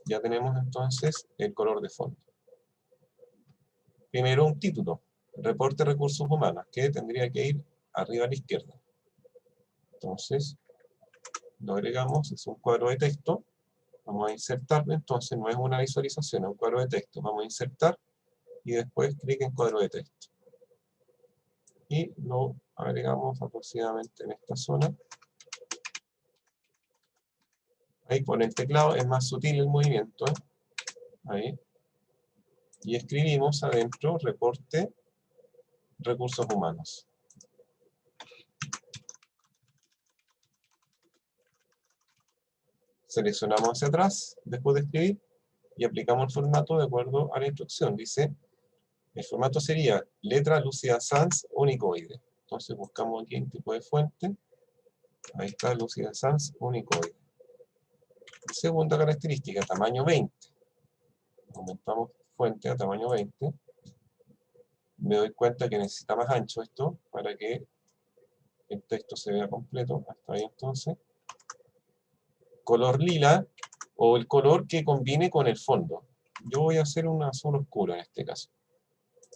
Ya tenemos entonces el color de fondo. Primero un título, reporte de recursos humanos, que tendría que ir arriba a la izquierda. Entonces, lo agregamos, es un cuadro de texto. Vamos a insertarlo, entonces no es una visualización, es un cuadro de texto. Vamos a insertar y después clic en cuadro de texto. Y lo agregamos aproximadamente en esta zona. Ahí con el teclado es más sutil el movimiento. Ahí. Y escribimos adentro reporte recursos humanos. Seleccionamos hacia atrás después de escribir y aplicamos el formato de acuerdo a la instrucción. Dice, el formato sería letra Lucida Sans Unicoide. Entonces buscamos aquí un tipo de fuente. Ahí está Lucida Sans Unicoide. Segunda característica, tamaño 20. Aumentamos fuente a tamaño 20. Me doy cuenta que necesita más ancho esto para que el texto se vea completo. Hasta ahí entonces. Color lila o el color que combine con el fondo. Yo voy a hacer un azul oscuro en este caso.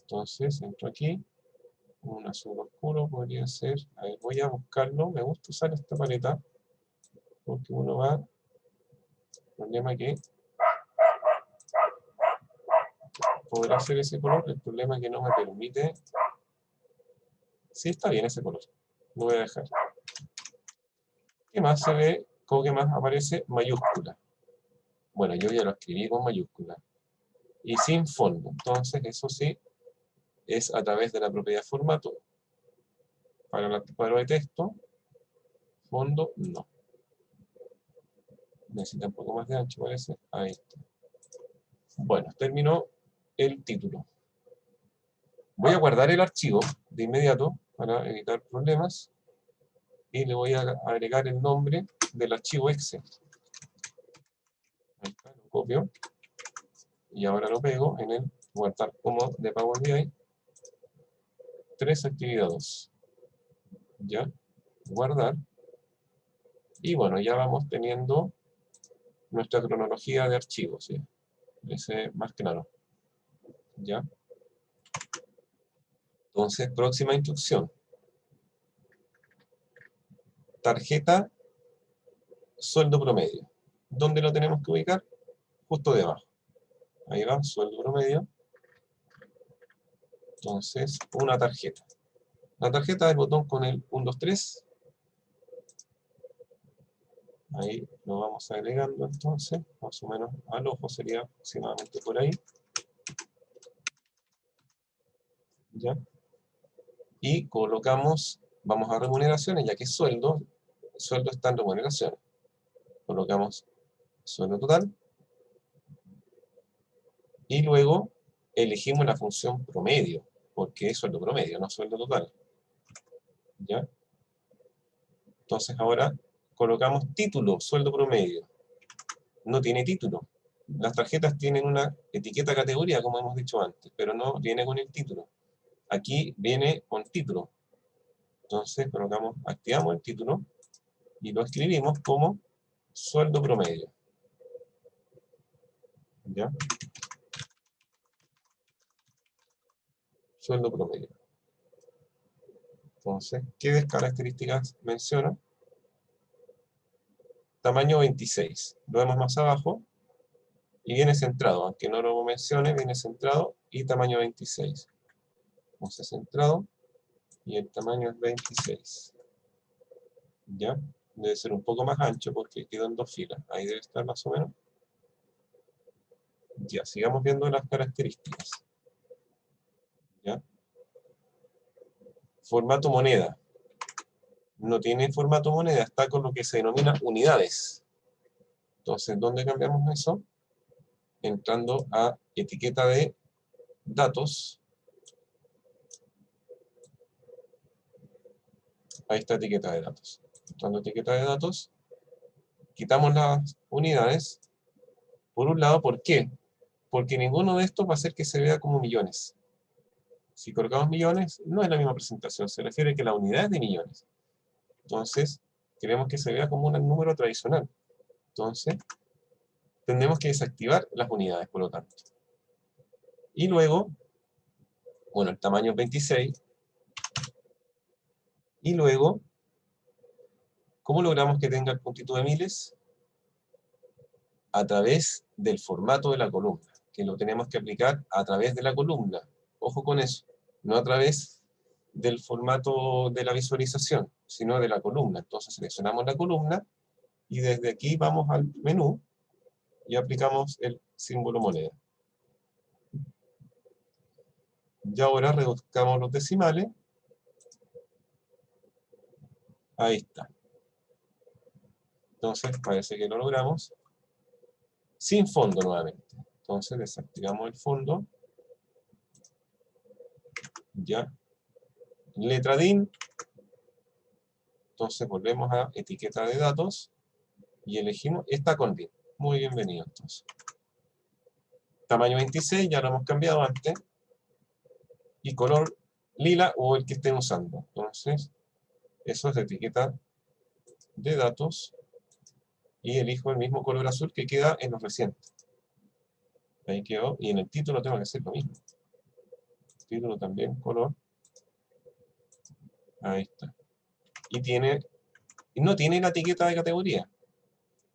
Entonces entro aquí. Un azul oscuro podría ser. A ver, voy a buscarlo. Me gusta usar esta paleta porque uno va. El problema que podrá hacer ese color, el problema es que no me permite. Sí, está bien ese color. Lo voy a dejar. ¿Qué más se ve? ¿Cómo que más aparece? Mayúscula. Bueno, yo ya lo escribí con mayúscula. Y sin fondo. Entonces, eso sí, es a través de la propiedad formato. Para el cuadro de texto, fondo, no. Necesita un poco más de ancho, parece. Ahí está. Bueno, terminó el título. Voy a guardar el archivo de inmediato para evitar problemas. Y le voy a agregar el nombre del archivo Excel. Ahí está, lo copio. Y ahora lo pego en el guardar como de Power BI. 3 actividades. Ya. Guardar. Y bueno, ya vamos teniendo nuestra cronología de archivos. ¿Sí? Ese más claro. Ya. Entonces, próxima instrucción. Tarjeta, sueldo promedio. ¿Dónde lo tenemos que ubicar? Justo debajo. Ahí va, sueldo promedio. Entonces, una tarjeta. La tarjeta del botón con el 1, 2, 3. Ahí lo vamos agregando entonces, más o menos al ojo sería aproximadamente por ahí. ¿Ya? Y colocamos, vamos a remuneraciones, ya que es sueldo está en remuneraciones. Colocamos sueldo total. Y luego elegimos la función promedio, porque es sueldo promedio, no sueldo total. ¿Ya? Entonces ahora colocamos título, sueldo promedio. No tiene título. Las tarjetas tienen una etiqueta categoría, como hemos dicho antes, pero no viene con el título. Aquí viene con título. Entonces colocamos, activamos el título y lo escribimos como sueldo promedio. ¿Ya? Sueldo promedio. Entonces, ¿qué características menciona? Tamaño 26. Lo vemos más abajo. Y viene centrado, aunque no lo mencione, viene centrado y tamaño 26. Vamos a centrado y el tamaño es 26. ¿Ya? Debe ser un poco más ancho porque quedó en 2 filas. Ahí debe estar más o menos. Ya, sigamos viendo las características. ¿Ya? Formato moneda. No tiene formato moneda, está con lo que se denomina unidades. Entonces, ¿dónde cambiamos eso? Entrando a etiqueta de datos. Ahí está etiqueta de datos. Entrando a etiqueta de datos, quitamos las unidades. Por un lado, ¿por qué? Porque ninguno de estos va a hacer que se vea como millones. Si colocamos millones, no es la misma presentación, se refiere a que la unidad es de millones. Entonces, queremos que se vea como un número tradicional. Entonces, tendremos que desactivar las unidades, por lo tanto. Y luego, bueno, el tamaño es 26. Y luego, ¿cómo logramos que tenga el puntito de miles? A través del formato de la columna, que lo tenemos que aplicar a través de la columna. Ojo con eso, no a través del formato de la visualización, sino de la columna. Entonces seleccionamos la columna y desde aquí vamos al menú y aplicamos el símbolo moneda. Y ahora reduzcamos los decimales. Ahí está. Entonces parece que lo logramos. Sin fondo nuevamente. Entonces desactivamos el fondo. Ya. Letra DIN. Entonces volvemos a etiqueta de datos. Y elegimos esta con DIN. Muy bienvenido entonces. Tamaño 26, ya lo hemos cambiado antes. Y color lila o el que estén usando. Entonces, eso es de etiqueta de datos. Y elijo el mismo color azul que queda en los recientes. Ahí quedó. Y en el título tengo que hacer lo mismo. Título también, color. Ahí está. Y no tiene la etiqueta de categoría.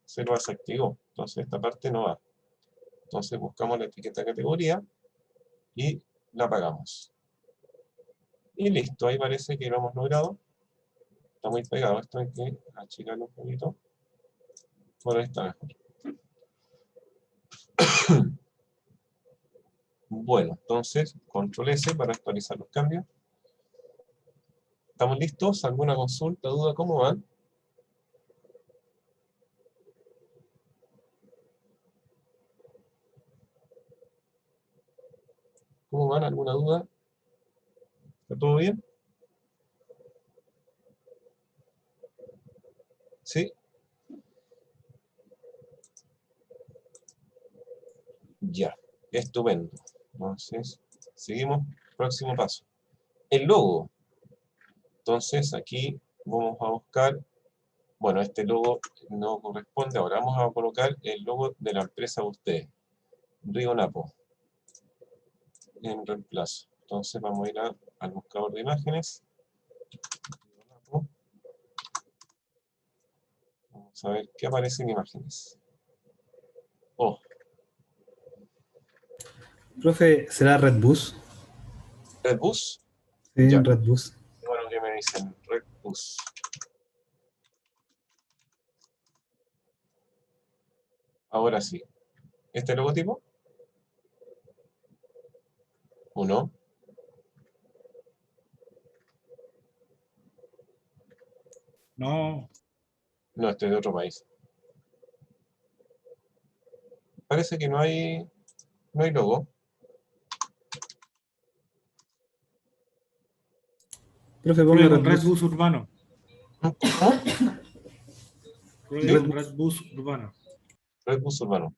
Se lo desactivó. Entonces esta parte no va. Entonces buscamos la etiqueta de categoría y la apagamos. Y listo, ahí parece que lo hemos logrado. Está muy pegado, esto hay que achicarlo un poquito. Por ahí está mejor. Bueno, entonces, control S para actualizar los cambios. ¿Estamos listos? ¿Alguna consulta, duda? ¿Cómo van? ¿Cómo van? ¿Alguna duda? ¿Está todo bien? ¿Sí? Ya, estupendo. Entonces, seguimos. Próximo paso. El logo. Entonces, aquí vamos a buscar, bueno, este logo no corresponde, ahora vamos a colocar el logo de la empresa de ustedes, Río Napo, en reemplazo. Entonces vamos a ir al buscador de imágenes. Río Napo. Vamos a ver qué aparece en imágenes. Oh, Profe, ¿será Redbus? Redbus. Sí, Ya. Redbus. Bueno, ¿qué me dicen? Redbus. Ahora sí. ¿Este logotipo? ¿O no? No, No, este es de otro país. Parece que no hay logo. Profe, ponga pruebe con Redbus. Redbus Urbano. ¿Cómo? Pruebe ¿Sí? con Redbus Urbano. Redbus Urbano.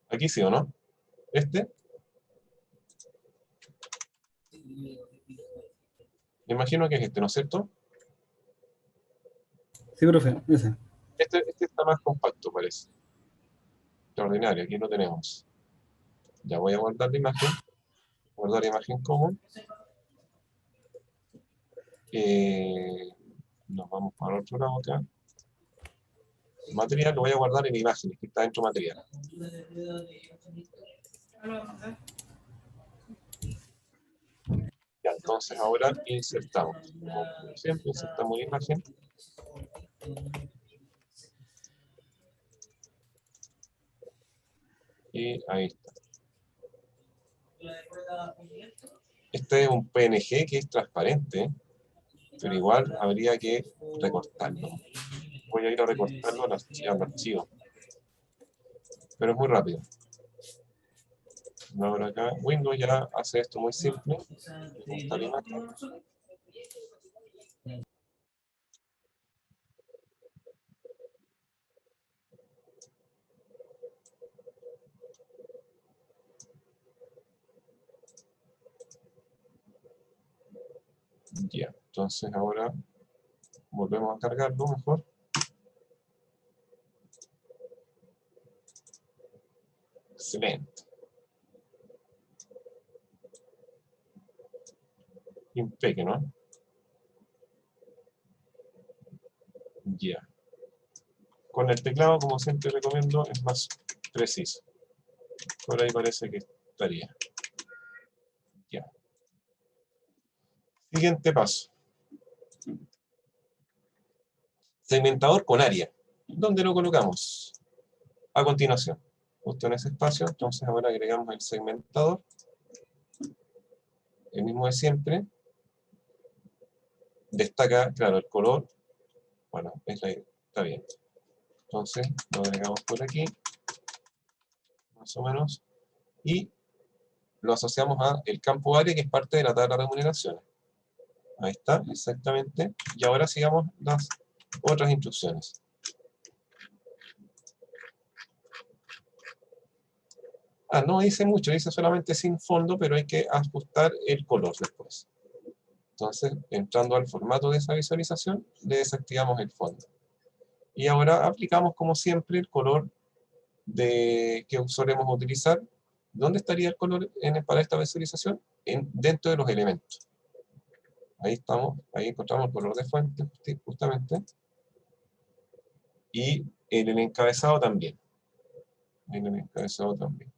Aquí sí, ¿o no? ¿Este? Me imagino que es este, ¿no es cierto? Sí, profe, ese. Este está más compacto, parece. Extraordinario, aquí lo tenemos. Ya voy a guardar la imagen. Guardar imagen común. Nos vamos para el otro lado acá. Material lo voy a guardar en imágenes, que está dentro de material. Ya, entonces ahora insertamos. Como siempre, insertamos la imagen. Y ahí está. Este es un PNG que es transparente, pero igual habría que recortarlo. Voy a ir a recortarlo al archivo. Pero es muy rápido. Ahora acá, Windows ya hace esto muy simple. Está la imagen. Ya, entonces ahora volvemos a cargarlo mejor. Excelente. Impeque, ¿no? Ya. Con el teclado, como siempre recomiendo, es más preciso. Por ahí parece que estaría. Ya. Siguiente paso. Segmentador con área. ¿Dónde lo colocamos? A continuación. Justo en ese espacio, entonces ahora agregamos el segmentador. El mismo de siempre. Destaca, claro, el color. Bueno, está bien. Entonces lo agregamos por aquí. Más o menos. Y lo asociamos a el campo área, que es parte de la tabla de remuneraciones. Ahí está, exactamente. Y ahora sigamos las otras instrucciones. No dice mucho, dice solamente sin fondo, pero hay que ajustar el color después. Entonces, entrando al formato de esa visualización, le desactivamos el fondo. Y ahora aplicamos, como siempre, el color que solemos utilizar. ¿Dónde estaría el color para esta visualización? Dentro de los elementos. Ahí estamos, ahí encontramos el color de fuente, justamente. Y en el encabezado también. En el encabezado también.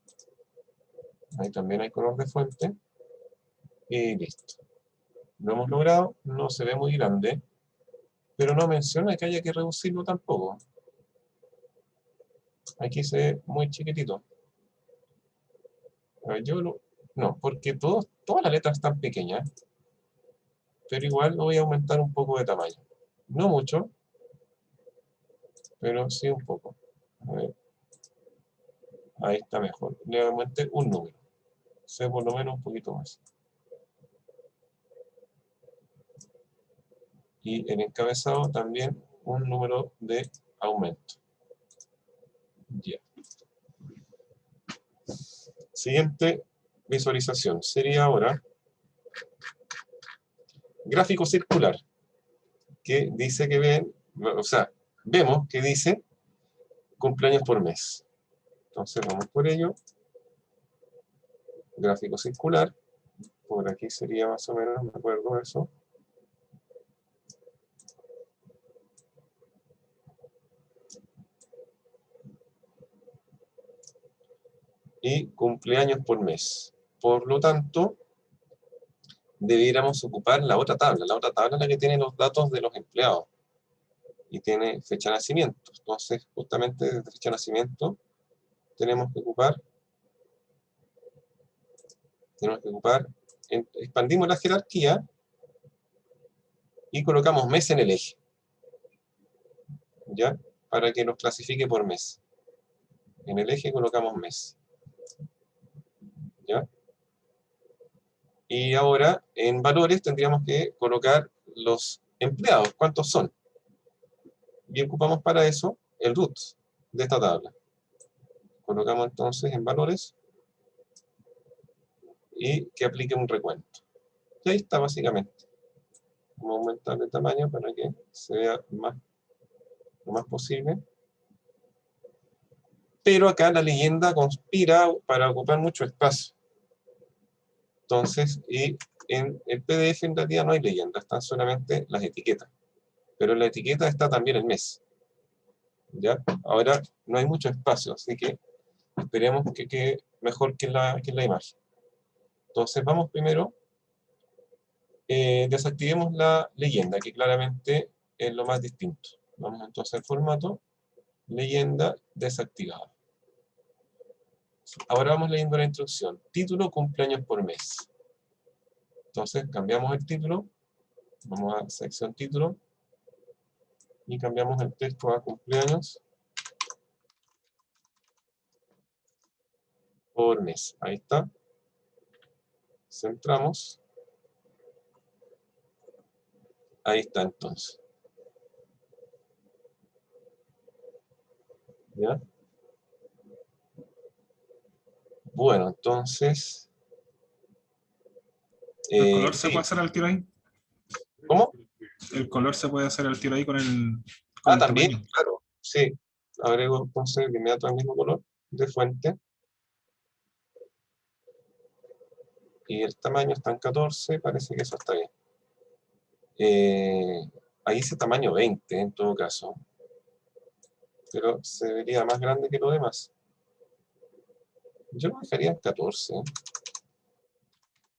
Ahí también hay color de fuente. Y listo. Lo hemos logrado, no se ve muy grande, pero no menciona que haya que reducirlo tampoco. Aquí se ve muy chiquitito. A ver, no, porque todas las letras están pequeñas, pero igual lo voy a aumentar un poco de tamaño. No mucho, pero sí un poco. A ver. Ahí está mejor. Le aumenté un número. Sé por lo menos un poquito más. Y el encabezado también un número de aumento. Ya. Siguiente visualización sería ahora gráfico circular, que dice que vemos que dice cumpleaños por mes. Entonces vamos por ello. Gráfico circular. Por aquí sería más o menos, me acuerdo de eso. Y cumpleaños por mes. Por lo tanto, debiéramos ocupar la otra tabla. La otra tabla es la que tiene los datos de los empleados. Y tiene fecha de nacimiento. Entonces, justamente desde fecha de nacimiento, tenemos que ocupar, expandimos la jerarquía y colocamos mes en el eje. ¿Ya? Para que nos clasifique por mes. En el eje colocamos mes. ¿Ya? Y ahora, en valores, tendríamos que colocar los empleados, ¿cuántos son? Y ocupamos para eso el root de esta tabla. Colocamos entonces en valores y que aplique un recuento. Y ahí está básicamente. Vamos a aumentar el tamaño para que se vea lo más posible. Pero acá la leyenda conspira para ocupar mucho espacio. Entonces, y en el PDF en realidad no hay leyenda, están solamente las etiquetas. Pero en la etiqueta está también el mes. ¿Ya? Ahora no hay mucho espacio, así que esperemos que quede mejor que en la imagen. Entonces vamos primero, desactivemos la leyenda, que claramente es lo más distinto. Vamos entonces al formato, leyenda desactivada. Ahora vamos leyendo la instrucción. Título, cumpleaños por mes. Entonces cambiamos el título, vamos a sección título, y cambiamos el texto a cumpleaños por mes. Ahí está. Centramos. Ahí está entonces. ¿Ya? Bueno, entonces... ¿El color se sí. puede hacer al tiro ahí? ¿Cómo? El color se puede hacer al tiro ahí con el Ah, el también, tamaño. claro. Sí. Agrego entonces de inmediato el mismo color de fuente. Y el tamaño está en 14, parece que eso está bien. Ahí dice tamaño 20 en todo caso. Pero se vería más grande que lo demás. Yo lo dejaría en 14.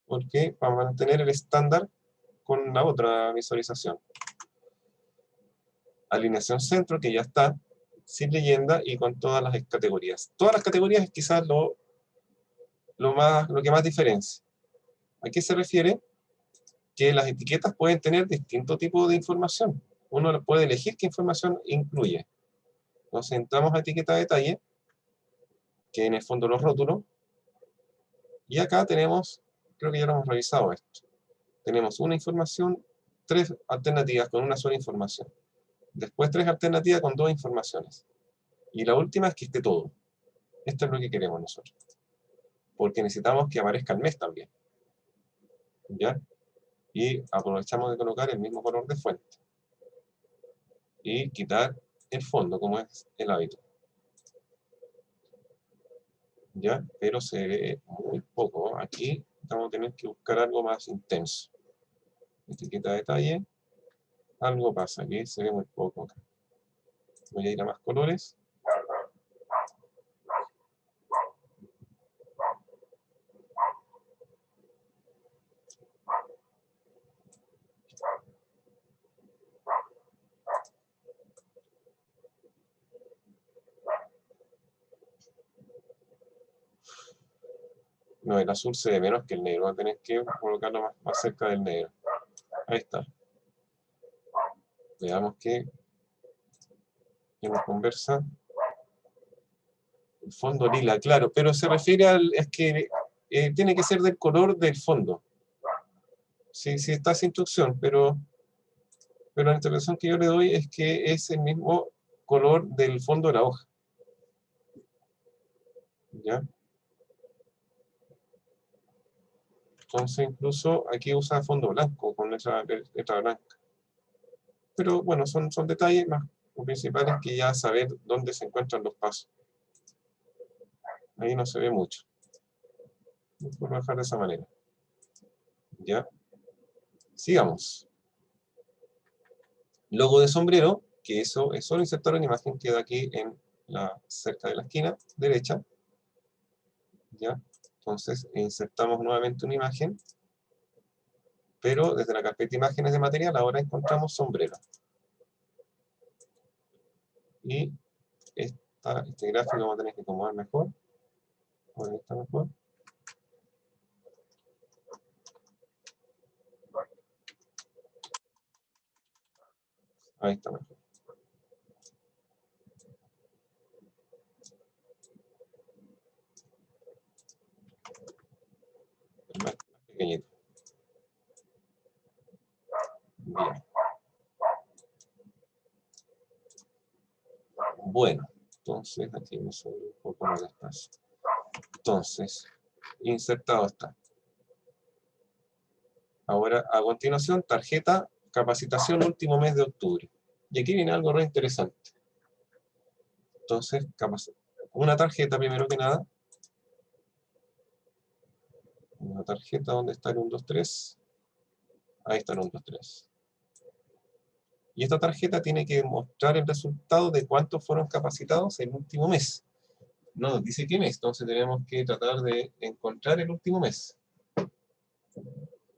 Porque para mantener el estándar con la otra visualización. Alineación centro, que ya está, sin leyenda y con todas las categorías. Todas las categorías es quizás lo que más diferencia. ¿A qué se refiere? Que las etiquetas pueden tener distintos tipos de información. Uno puede elegir qué información incluye. Entonces entramos a etiqueta de detalle, que en el fondo los rótulos, y acá tenemos, creo que ya lo hemos revisado esto, tenemos una información, 3 alternativas con una sola información. Después 3 alternativas con 2 informaciones. Y la última es que esté todo. Esto es lo que queremos nosotros. Porque necesitamos que aparezca el mes también. ¿Ya? Y aprovechamos de colocar el mismo color de fuente. Y quitar el fondo, como es el hábito. ¿Ya? Pero se ve muy poco. Aquí vamos a tener que buscar algo más intenso. Etiqueta de detalle. Algo pasa aquí, se ve muy poco acá. Voy a ir a más colores. No, el azul se ve menos que el negro. Va a tener que colocarlo más cerca del negro. Ahí está. Veamos que nos conversa. El fondo lila, claro, pero se refiere es que tiene que ser del color del fondo. Sí, sí está esa instrucción, pero la interpretación que yo le doy es que es el mismo color del fondo de la hoja. ¿Ya? Entonces incluso aquí usa fondo blanco con letra blanca. Pero bueno, son detalles más. Lo principal es que ya saber dónde se encuentran los pasos. Ahí no se ve mucho. Lo voy a dejar de esa manera. ¿Ya? Sigamos. Logo de sombrero, que eso es solo insertar una imagen, queda aquí cerca de la esquina derecha. ¿Ya? Entonces insertamos nuevamente una imagen, pero desde la carpeta imágenes de material ahora encontramos sombrero. Y este gráfico vamos a tener que acomodar mejor. Ahí está mejor. Ahí está mejor. Más pequeñito. Bien. Bueno, entonces aquí me sobra un poco más de espacio. Entonces, insertado está. Ahora, a continuación, tarjeta, capacitación último mes de octubre. Y aquí viene algo re interesante. Entonces, una tarjeta primero que nada. Una tarjeta donde está el 1, 2, 3. Ahí está el 1, 2, 3. Y esta tarjeta tiene que mostrar el resultado de cuántos fueron capacitados el último mes. No nos dice qué mes, entonces tenemos que tratar de encontrar el último mes.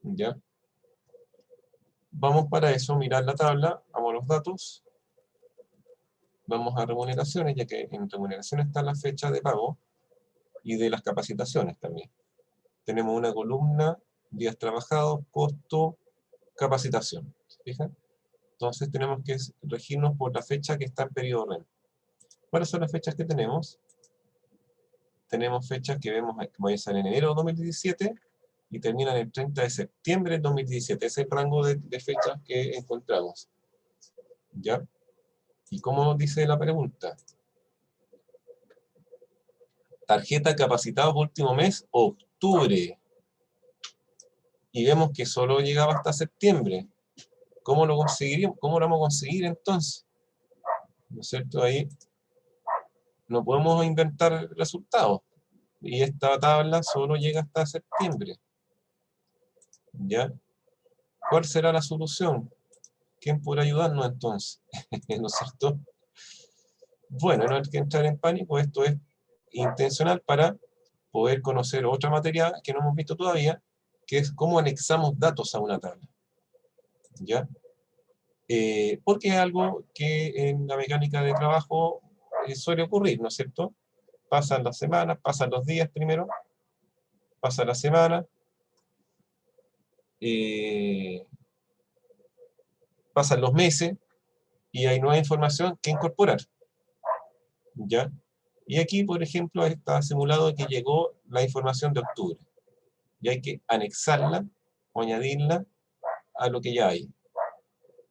¿Ya? Vamos para eso, mirar la tabla, vamos a los datos. Vamos a remuneraciones, ya que en remuneraciones está la fecha de pago y de las capacitaciones también. Tenemos una columna, días trabajados, costo, capacitación. ¿Se fijan? Entonces tenemos que regirnos por la fecha que está en periodo REM. ¿Cuáles son las fechas que tenemos? Tenemos fechas que vemos que comienzan en enero de 2017 y terminan el 30 de septiembre de 2017. Ese es el rango de fechas que encontramos. ¿Ya? ¿Y cómo dice la pregunta? Tarjeta capacitados último mes, octubre. Y vemos que solo llegaba hasta septiembre. ¿Cómo lo conseguiríamos? ¿Cómo lo vamos a conseguir entonces? ¿No es cierto? Ahí no podemos inventar resultados. Y esta tabla solo llega hasta septiembre. ¿Ya? ¿Cuál será la solución? ¿Quién podrá ayudarnos entonces? ¿No es cierto? Bueno, no hay que entrar en pánico, esto es intencional para poder conocer otra materia que no hemos visto todavía, que es cómo anexamos datos a una tabla. ¿Ya? Porque es algo que en la mecánica de trabajo suele ocurrir, ¿no es cierto? Pasan las semanas, pasan los días primero, pasa la semana, pasan los meses, y hay nueva información que incorporar. ¿Ya? Y aquí, por ejemplo, está simulado que llegó la información de octubre. Y hay que anexarla o añadirla a lo que ya hay.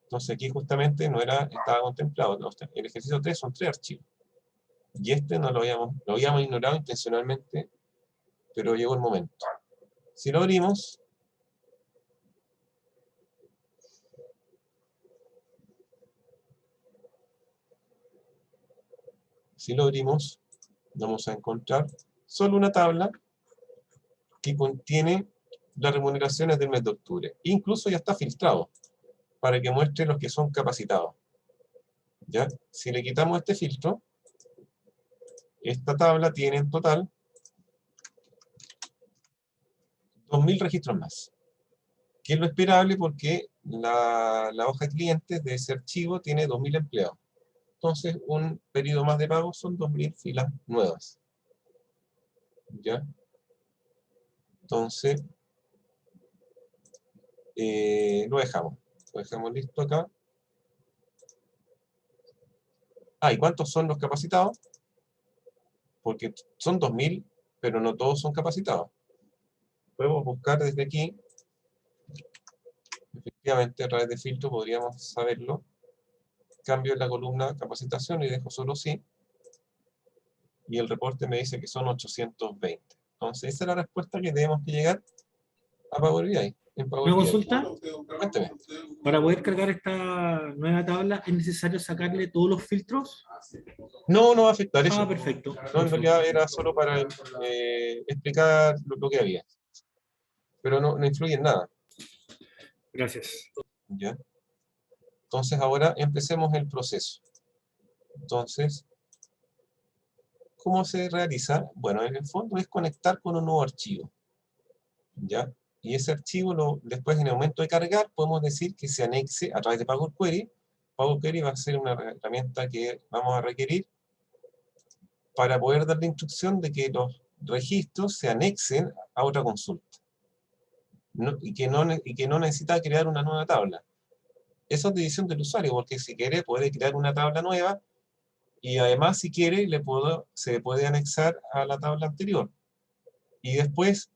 Entonces aquí justamente no estaba contemplado. El ejercicio 3 son 3 archivos. Y este no lo habíamos ignorado intencionalmente, pero llegó el momento. Si lo abrimos, vamos a encontrar solo una tabla que contiene las remuneraciones del mes de octubre. Incluso ya está filtrado para que muestre los que son capacitados. ¿Ya? Si le quitamos este filtro, esta tabla tiene en total 2.000 registros más. Que es lo esperable porque la hoja de clientes de ese archivo tiene 2.000 empleados. Entonces, un periodo más de pago son 2.000 filas nuevas. ¿Ya? Entonces, lo dejamos listo acá. ¿Y cuántos son los capacitados? Porque son 2.000, pero no todos son capacitados. Podemos buscar desde aquí. Efectivamente, a través de filtro podríamos saberlo. Cambio en la columna capacitación y dejo solo sí. Y el reporte me dice que son 820. Entonces, esa es la respuesta que tenemos que llegar a Power BI. ¿Una consulta? Cuénteme. Para poder cargar esta nueva tabla, ¿es necesario sacarle todos los filtros? No va a afectar eso. Perfecto. No, en realidad era solo para explicar lo que había. Pero no influye en nada. Gracias. ¿Ya? Entonces ahora empecemos el proceso. Entonces, ¿cómo se realiza? Bueno, en el fondo es conectar con un nuevo archivo. ¿Ya? Y ese archivo, después en el momento de cargar, podemos decir que se anexe a través de Power Query. Power Query va a ser una herramienta que vamos a requerir para poder dar la instrucción de que los registros se anexen a otra consulta. Y que no necesita crear una nueva tabla. Eso es decisión del usuario, porque si quiere puede crear una tabla nueva y además si quiere se puede anexar a la tabla anterior. Y después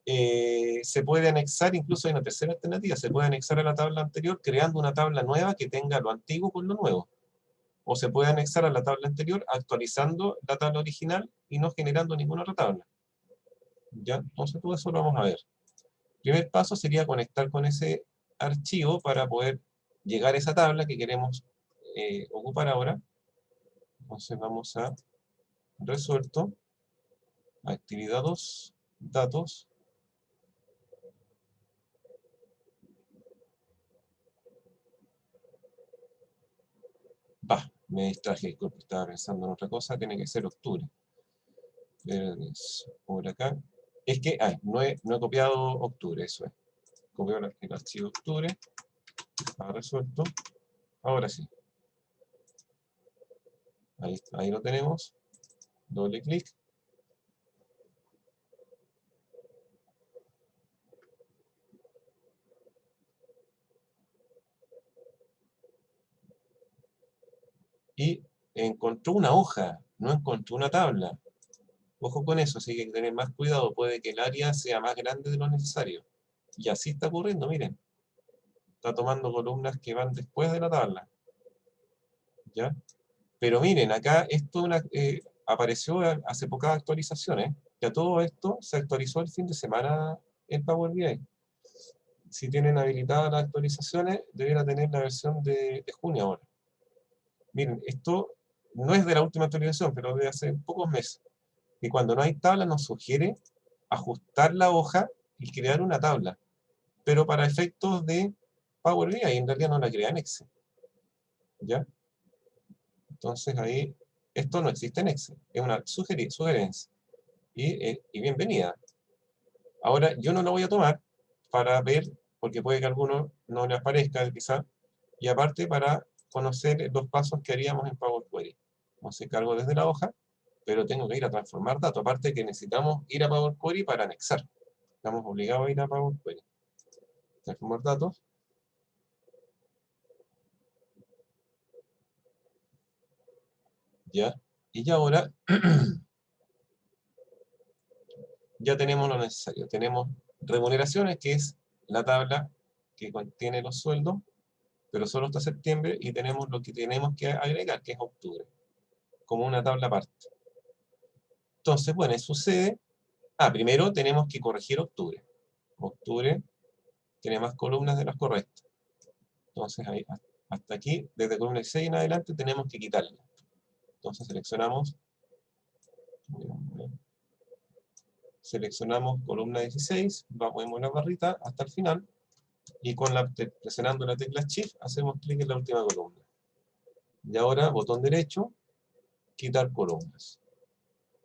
se puede anexar, incluso hay una tercera alternativa, se puede anexar a la tabla anterior creando una tabla nueva que tenga lo antiguo con lo nuevo. O se puede anexar a la tabla anterior actualizando la tabla original y no generando ninguna otra tabla. ¿Ya? Entonces todo eso lo vamos a ver. El primer paso sería conectar con ese archivo para poder llegar a esa tabla que queremos ocupar ahora. Entonces vamos a resuelto, actividad 2, datos. Me distraje, disculpe, estaba pensando en otra cosa, tiene que ser octubre. Por acá. Es que, no he copiado octubre, eso es. Copio el archivo octubre. Está resuelto. Ahora sí. Ahí lo tenemos. Doble clic. Y encontró una hoja, no encontró una tabla. Ojo con eso, así que hay que tener más cuidado. Puede que el área sea más grande de lo necesario. Y así está ocurriendo, miren. Está tomando columnas que van después de la tabla. ¿Ya? Pero miren, acá esto apareció hace pocas actualizaciones. Ya todo esto se actualizó el fin de semana en Power BI. Si tienen habilitadas las actualizaciones, debería tener la versión de junio ahora. Miren, esto no es de la última actualización, pero de hace pocos meses. Y cuando no hay tabla nos sugiere ajustar la hoja y crear una tabla. Pero para efectos de Power BI, en realidad no la crea en Excel. ¿Ya? Entonces ahí, esto no existe en Excel. Es una sugerencia. Y bienvenida. Ahora, yo no la voy a tomar para ver, porque puede que a alguno no le aparezca quizá, y aparte para conocer los pasos que haríamos en Power Query. No se cargo desde la hoja, pero tengo que ir a transformar datos. Aparte que necesitamos ir a Power Query para anexar. Estamos obligados a ir a Power Query. Transformar datos. Ya. Y ya ahora ya tenemos lo necesario. Tenemos remuneraciones, que es la tabla que contiene los sueldos, pero solo hasta septiembre, y tenemos lo que tenemos que agregar, que es octubre, como una tabla aparte. Entonces, bueno, sucede. Primero tenemos que corregir octubre. Octubre tiene más columnas de las correctas. Entonces, ahí, hasta aquí, desde columna 16 en adelante, tenemos que quitarla. Entonces, seleccionamos columna 16, movemos la barrita hasta el final, y presionando la tecla Shift, hacemos clic en la última columna. Y ahora, botón derecho, quitar columnas.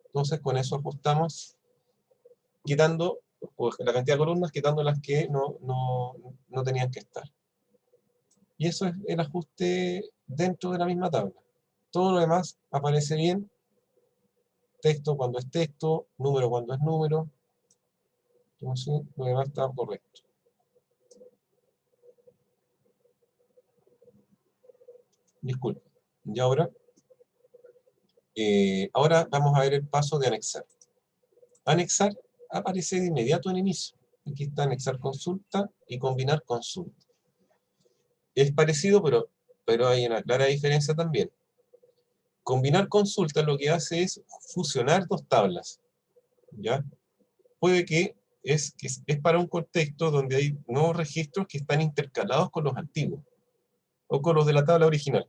Entonces, con eso ajustamos, quitando la cantidad de columnas, quitando las que no tenían que estar. Y eso es el ajuste dentro de la misma tabla. Todo lo demás aparece bien. Texto cuando es texto, número cuando es número. Entonces, lo demás está correcto. Disculpe. Y ahora vamos a ver el paso de anexar. Anexar aparece de inmediato en inicio. Aquí está anexar consulta y combinar consulta. Es parecido, pero hay una clara diferencia también. Combinar consulta lo que hace es fusionar dos tablas. ¿Ya? Puede que es para un contexto donde hay nuevos registros que están intercalados con los antiguos, o con los de la tabla original.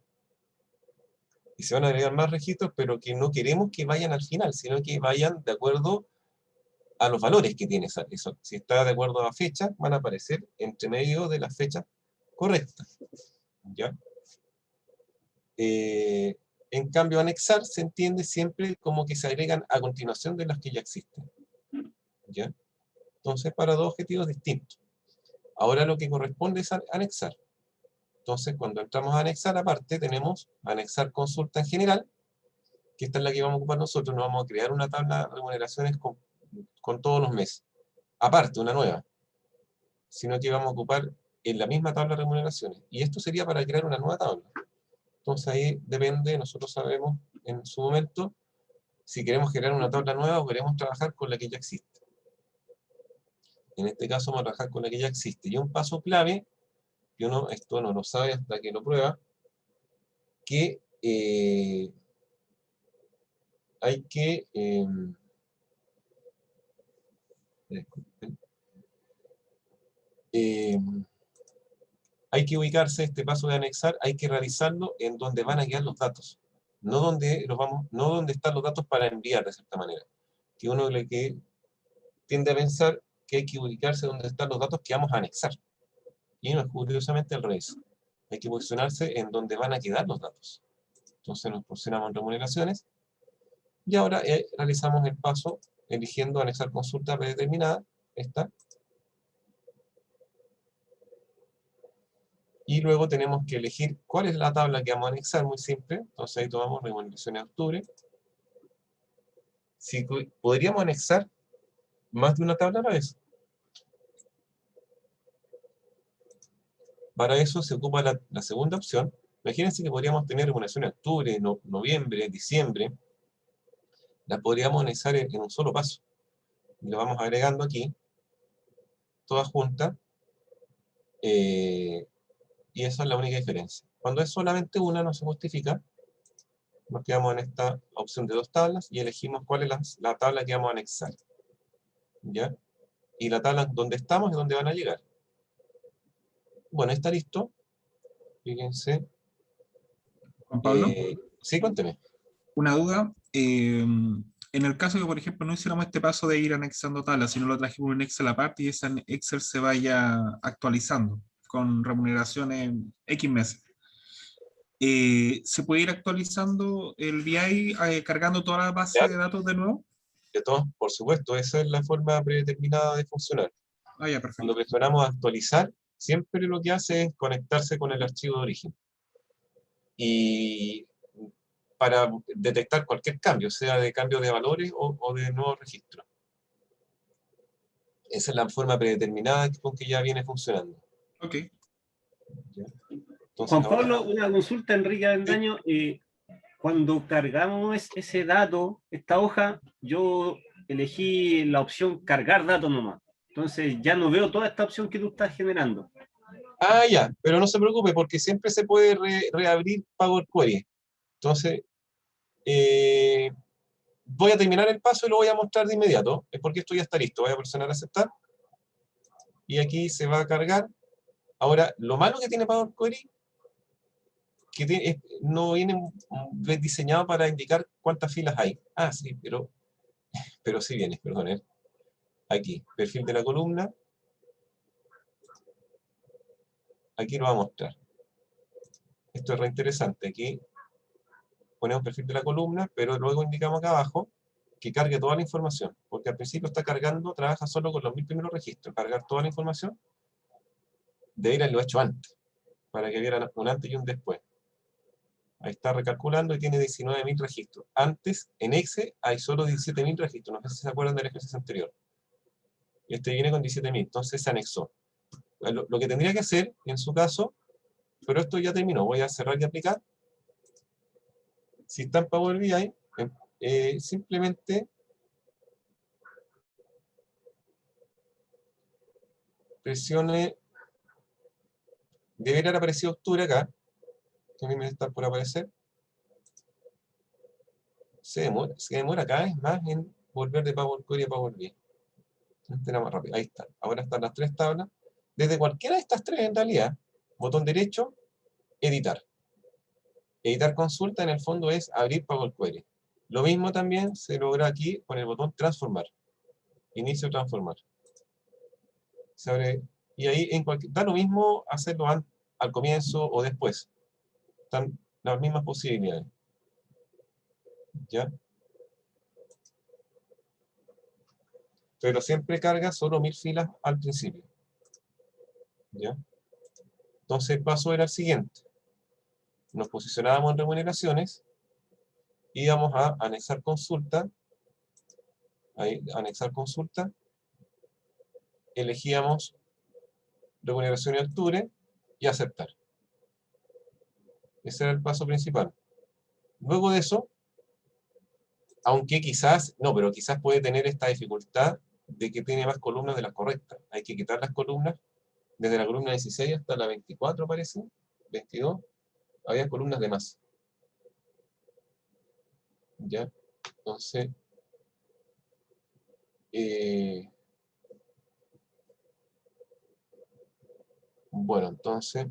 Y se van a agregar más registros, pero que no queremos que vayan al final, sino que vayan de acuerdo a los valores que tiene eso. Si está de acuerdo a la fecha, van a aparecer entre medio de las fechas correctas. ¿Ya? En cambio, anexar se entiende siempre como que se agregan a continuación de las que ya existen. ¿Ya? Entonces, para dos objetivos distintos. Ahora lo que corresponde es anexar. Entonces, cuando entramos a anexar, aparte, tenemos anexar consulta en general, que esta es la que vamos a ocupar nosotros. No vamos a crear una tabla de remuneraciones con todos los meses. Aparte, una nueva. Sino que vamos a ocupar en la misma tabla de remuneraciones. Y esto sería para crear una nueva tabla. Entonces ahí depende, nosotros sabemos en su momento si queremos crear una tabla nueva o queremos trabajar con la que ya existe. En este caso vamos a trabajar con la que ya existe. Y un paso clave, que esto no lo sabe hasta que lo prueba, que hay que... hay que ubicarse, este paso de anexar, hay que realizarlo en donde van a quedar los datos. No donde están los datos para enviar, de cierta manera. Que uno que tiende a pensar que hay que ubicarse donde están los datos que vamos a anexar. Y no es curiosamente al revés. Hay que posicionarse en donde van a quedar los datos. Entonces nos posicionamos en remuneraciones. Y ahora realizamos el paso eligiendo anexar consulta predeterminada. Esta. Y luego tenemos que elegir cuál es la tabla que vamos a anexar, muy simple. Entonces ahí tomamos remuneraciones de octubre. Si podríamos anexar más de una tabla a la vez. Para eso se ocupa la segunda opción. Imagínense que podríamos tener remuneraciones de octubre, noviembre, diciembre. Las podríamos anexar en un solo paso. Y lo vamos agregando aquí, todas juntas. Y esa es la única diferencia. Cuando es solamente una, no se justifica. Nos quedamos en esta opción de 2 tablas y elegimos cuál es la tabla que vamos a anexar. ¿Ya? Y la tabla donde estamos es donde van a llegar. Bueno, está listo. Fíjense. Juan Pablo, Sí, cuénteme. una duda. En el caso que, por ejemplo, no hiciéramos este paso de ir anexando tablas, sino lo trajimos en Excel aparte y ese Excel se vaya actualizando con remuneraciones X meses. ¿Se puede ir actualizando el BI cargando toda la base de datos de nuevo? De todos, por supuesto, esa es la forma predeterminada de funcionar. Ah, ya, perfecto. Cuando presionamos actualizar, siempre lo que hace es conectarse con el archivo de origen. Y para detectar cualquier cambio, sea de cambio de valores o de nuevo registro. Esa es la forma predeterminada con que ya viene funcionando. Ok. ¿Ya? Entonces, Juan ahora, Pablo, una consulta, Enrique Avendaño. Cuando cargamos ese dato, esta hoja, yo elegí la opción cargar datos nomás. Entonces ya no veo toda esta opción que tú estás generando. ya, pero no se preocupe porque siempre se puede reabrir Power Query. Entonces, voy a terminar el paso y lo voy a mostrar de inmediato. Es porque esto ya está listo. Voy a presionar aceptar. Y aquí se va a cargar. Ahora, lo malo que tiene Power Query que no viene diseñado para indicar cuántas filas hay. Ah, sí, pero sí viene, perdón. Aquí, perfil de la columna. Aquí lo va a mostrar. Esto es re interesante. Aquí ponemos perfil de la columna, pero luego indicamos acá abajo que cargue toda la información, porque al principio está cargando, trabaja solo con los 1000 primeros registros. Cargar toda la información, debería haberlo hecho antes, para que vieran un antes y un después. Ahí está recalculando y tiene 19.000 registros. Antes, en Excel, hay solo 17.000 registros. No sé si se acuerdan del ejercicio anterior. Y este viene con 17.000, entonces se anexó. Lo que tendría que hacer, en su caso, pero esto ya terminó, voy a cerrar y aplicar. Si está en Power BI, simplemente presione, debería haber aparecido octubre acá, que a mí me está por aparecer. Se demora cada vez más en volver de Power Query a Power BI. Este era más rápido. Ahí está. Ahora están las 3 tablas. Desde cualquiera de estas 3, en realidad, botón derecho, editar. Editar consulta, en el fondo, es abrir Power Query. Lo mismo también se logra aquí con el botón transformar. Inicio transformar. Se abre, y ahí da lo mismo hacerlo al comienzo o después. Están las mismas posibilidades. ¿Ya? Pero siempre carga solo 1000 filas al principio. ¿Ya? Entonces el paso era el siguiente. Nos posicionábamos en remuneraciones, íbamos a anexar consulta, ahí, anexar consulta, elegíamos remuneración de octubre y aceptar. Ese era el paso principal. Luego de eso, aunque quizás, no, pero quizás puede tener esta dificultad de que tiene más columnas de las correctas. Hay que quitar las columnas, desde la columna 16 hasta la 24 parece, 22, había columnas de más. ¿Ya? Entonces, bueno, entonces,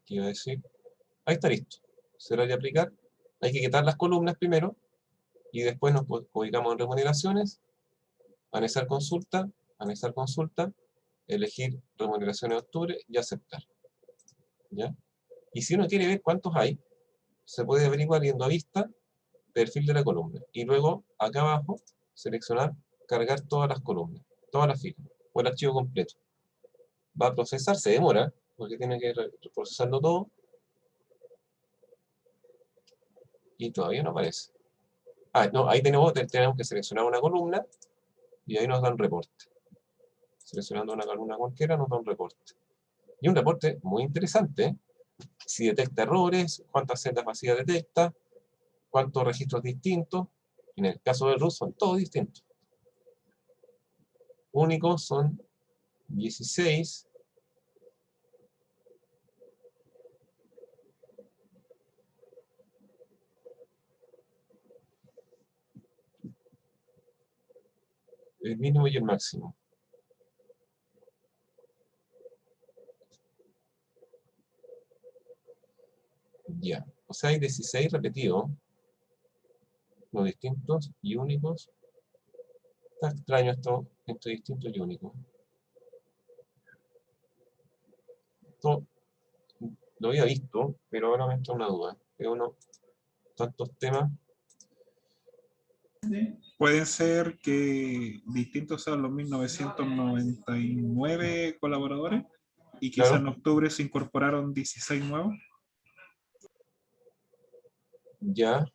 ¿qué iba a decir? Ahí está listo. Cerrar y aplicar. Hay que quitar las columnas primero y después nos ubicamos en remuneraciones, anexar consulta, elegir remuneración de octubre y aceptar. ¿Ya? Y si uno quiere ver cuántos hay, se puede averiguar yendo a vista, perfil de la columna. Y luego, acá abajo, seleccionar, cargar todas las columnas, todas las filas, o el archivo completo. Va a procesar, se demora, porque tiene que procesarlo todo. Y todavía no aparece. Ah, no, ahí tenemos que seleccionar una columna, y ahí nos da un reporte. Seleccionando una columna cualquiera, nos da un reporte. Y un reporte muy interesante, ¿eh? Si detecta errores, cuántas celdas vacías detecta, cuántos registros distintos. En el caso del root son todos distintos. Únicos son 16. El mínimo y el máximo. Ya. O sea, hay 16 repetidos. Los distintos y únicos. Está extraño esto entre distintos y únicos. Esto lo había visto, pero ahora me entra una duda. Es uno, tantos temas. Puede ser que distintos sean los 1999 colaboradores y quizás Claro. en octubre se incorporaron 16 nuevos. Ya.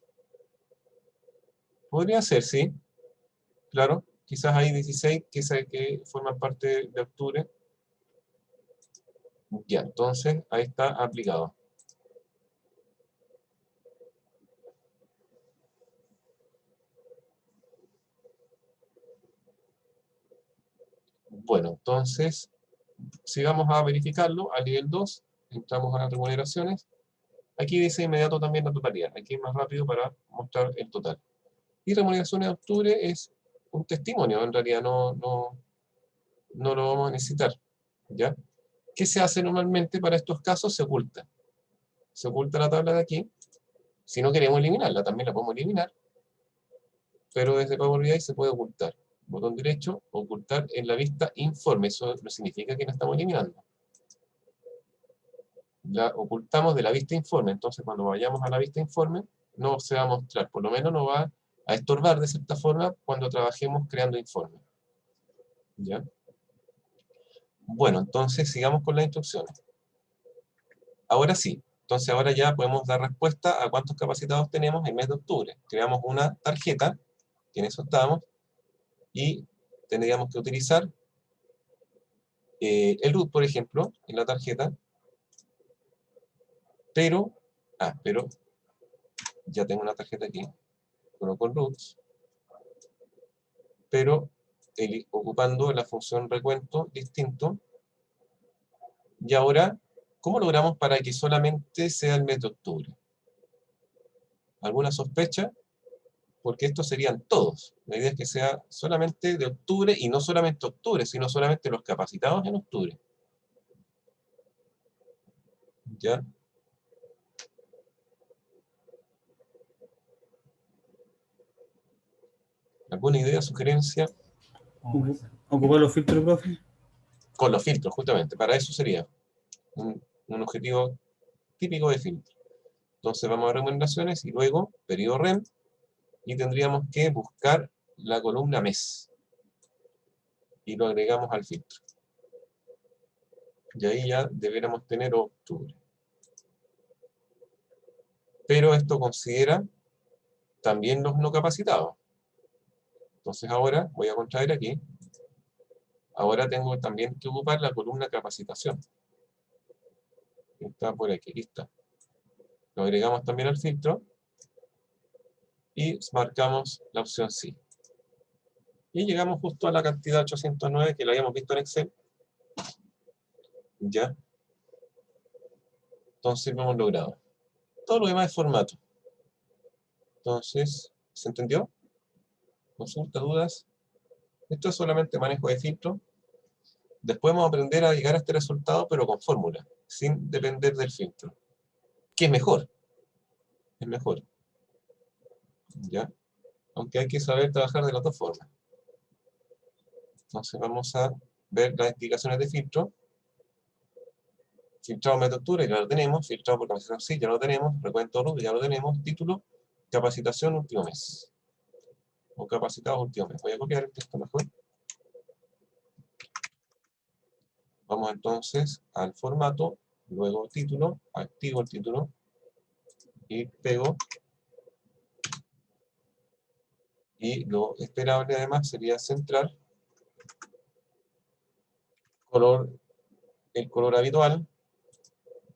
Podría ser, sí. Claro. Quizás hay 16 que forman parte de octubre. Ya, entonces ahí está aplicado. Bueno, entonces, si vamos a verificarlo al nivel 2, entramos a las remuneraciones. Aquí dice inmediato también la totalidad. Aquí es más rápido para mostrar el total. Y remuneraciones de octubre es un testimonio, en realidad no lo vamos a necesitar. ¿Ya? ¿Qué se hace normalmente para estos casos? Se oculta. Se oculta la tabla de aquí. Si no queremos eliminarla, también la podemos eliminar. Pero desde Power BI se puede ocultar. Botón derecho, ocultar en la vista informe. Eso no significa que la estamos eliminando. La ocultamos de la vista informe. Entonces, cuando vayamos a la vista informe, no se va a mostrar. Por lo menos no va a estorbar de cierta forma cuando trabajemos creando informes. ¿Ya? Bueno, entonces sigamos con las instrucciones. Ahora sí. Entonces, ahora ya podemos dar respuesta a cuántos capacitados tenemos en el mes de octubre. Creamos una tarjeta, que en eso estamos, y tendríamos que utilizar el root, por ejemplo, en la tarjeta, pero ya tengo una tarjeta aquí, coloco el roots, pero ocupando la función recuento distinto. Y ahora, ¿cómo logramos para que solamente sea el mes de octubre? ¿Alguna sospecha? Porque estos serían todos. La idea es que sea solamente de octubre, y no solamente octubre, sino solamente los capacitados en octubre. ¿Ya? ¿Alguna idea, sugerencia? ¿Ocupar los filtros, profe? Con los filtros, justamente. Para eso sería un objetivo típico de filtro. Entonces vamos a remuneraciones y luego periodo REM, y tendríamos que buscar la columna mes. Y lo agregamos al filtro. Y ahí ya deberíamos tener octubre. Pero esto considera también los no capacitados. Entonces ahora voy a contraer aquí. Ahora tengo también que ocupar la columna capacitación. Está por aquí, está. Lo agregamos también al filtro. Y marcamos la opción sí. Y llegamos justo a la cantidad 809 que lo habíamos visto en Excel. ¿Ya? Entonces lo hemos logrado. Todo lo demás es formato. Entonces, ¿se entendió? Consulta, dudas. Esto es solamente manejo de filtro. Después vamos a aprender a llegar a este resultado, pero con fórmula, sin depender del filtro. ¿Qué es mejor? Es mejor. ¿Ya? Aunque hay que saber trabajar de las dos formas. Entonces vamos a ver las explicaciones de filtro. Filtrado meta octubre, ya lo tenemos. Filtrado por capacitación, sí, ya lo tenemos. Recuento RUT, ya lo tenemos. Título, capacitación último mes. O capacitados último mes. Voy a copiar el texto mejor. Vamos entonces al formato, luego título, activo el título y pego. Y lo esperable además sería centrar el color habitual,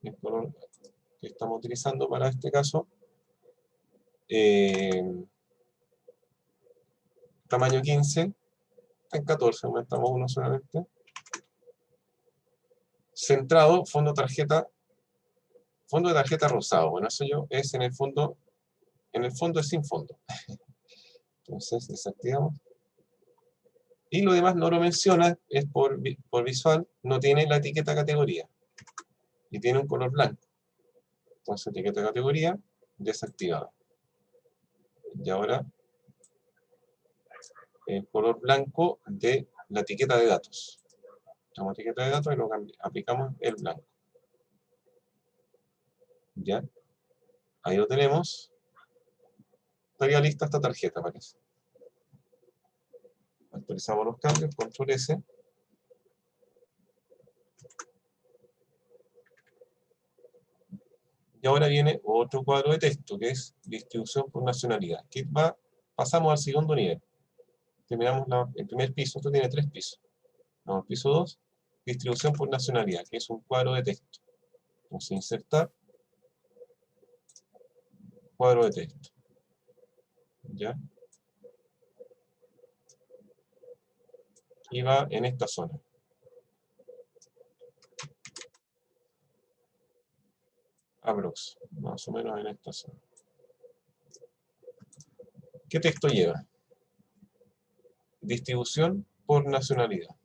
el color que estamos utilizando para este caso, tamaño 15, en 14, aumentamos uno solamente. Centrado, fondo de tarjeta rosado. Bueno, eso es en el fondo es sin fondo. Entonces desactivamos. Y lo demás no lo menciona, es por visual, no tiene la etiqueta categoría. Y tiene un color blanco. Entonces etiqueta categoría desactivada. Y ahora el color blanco de la etiqueta de datos. Damos etiqueta de datos y lo aplicamos el blanco. ¿Ya? Ahí lo tenemos. Estaría lista esta tarjeta, parece. Actualizamos los cambios, control S. Y ahora viene otro cuadro de texto, que es distribución por nacionalidad. Pasamos al segundo nivel. Terminamos el primer piso, esto tiene 3 pisos. Vamos al piso 2, distribución por nacionalidad, que es un cuadro de texto. Vamos a insertar cuadro de texto. ¿Ya? Y va en esta zona. Aprox, más o menos en esta zona. ¿Qué texto lleva? Distribución por nacionalidad.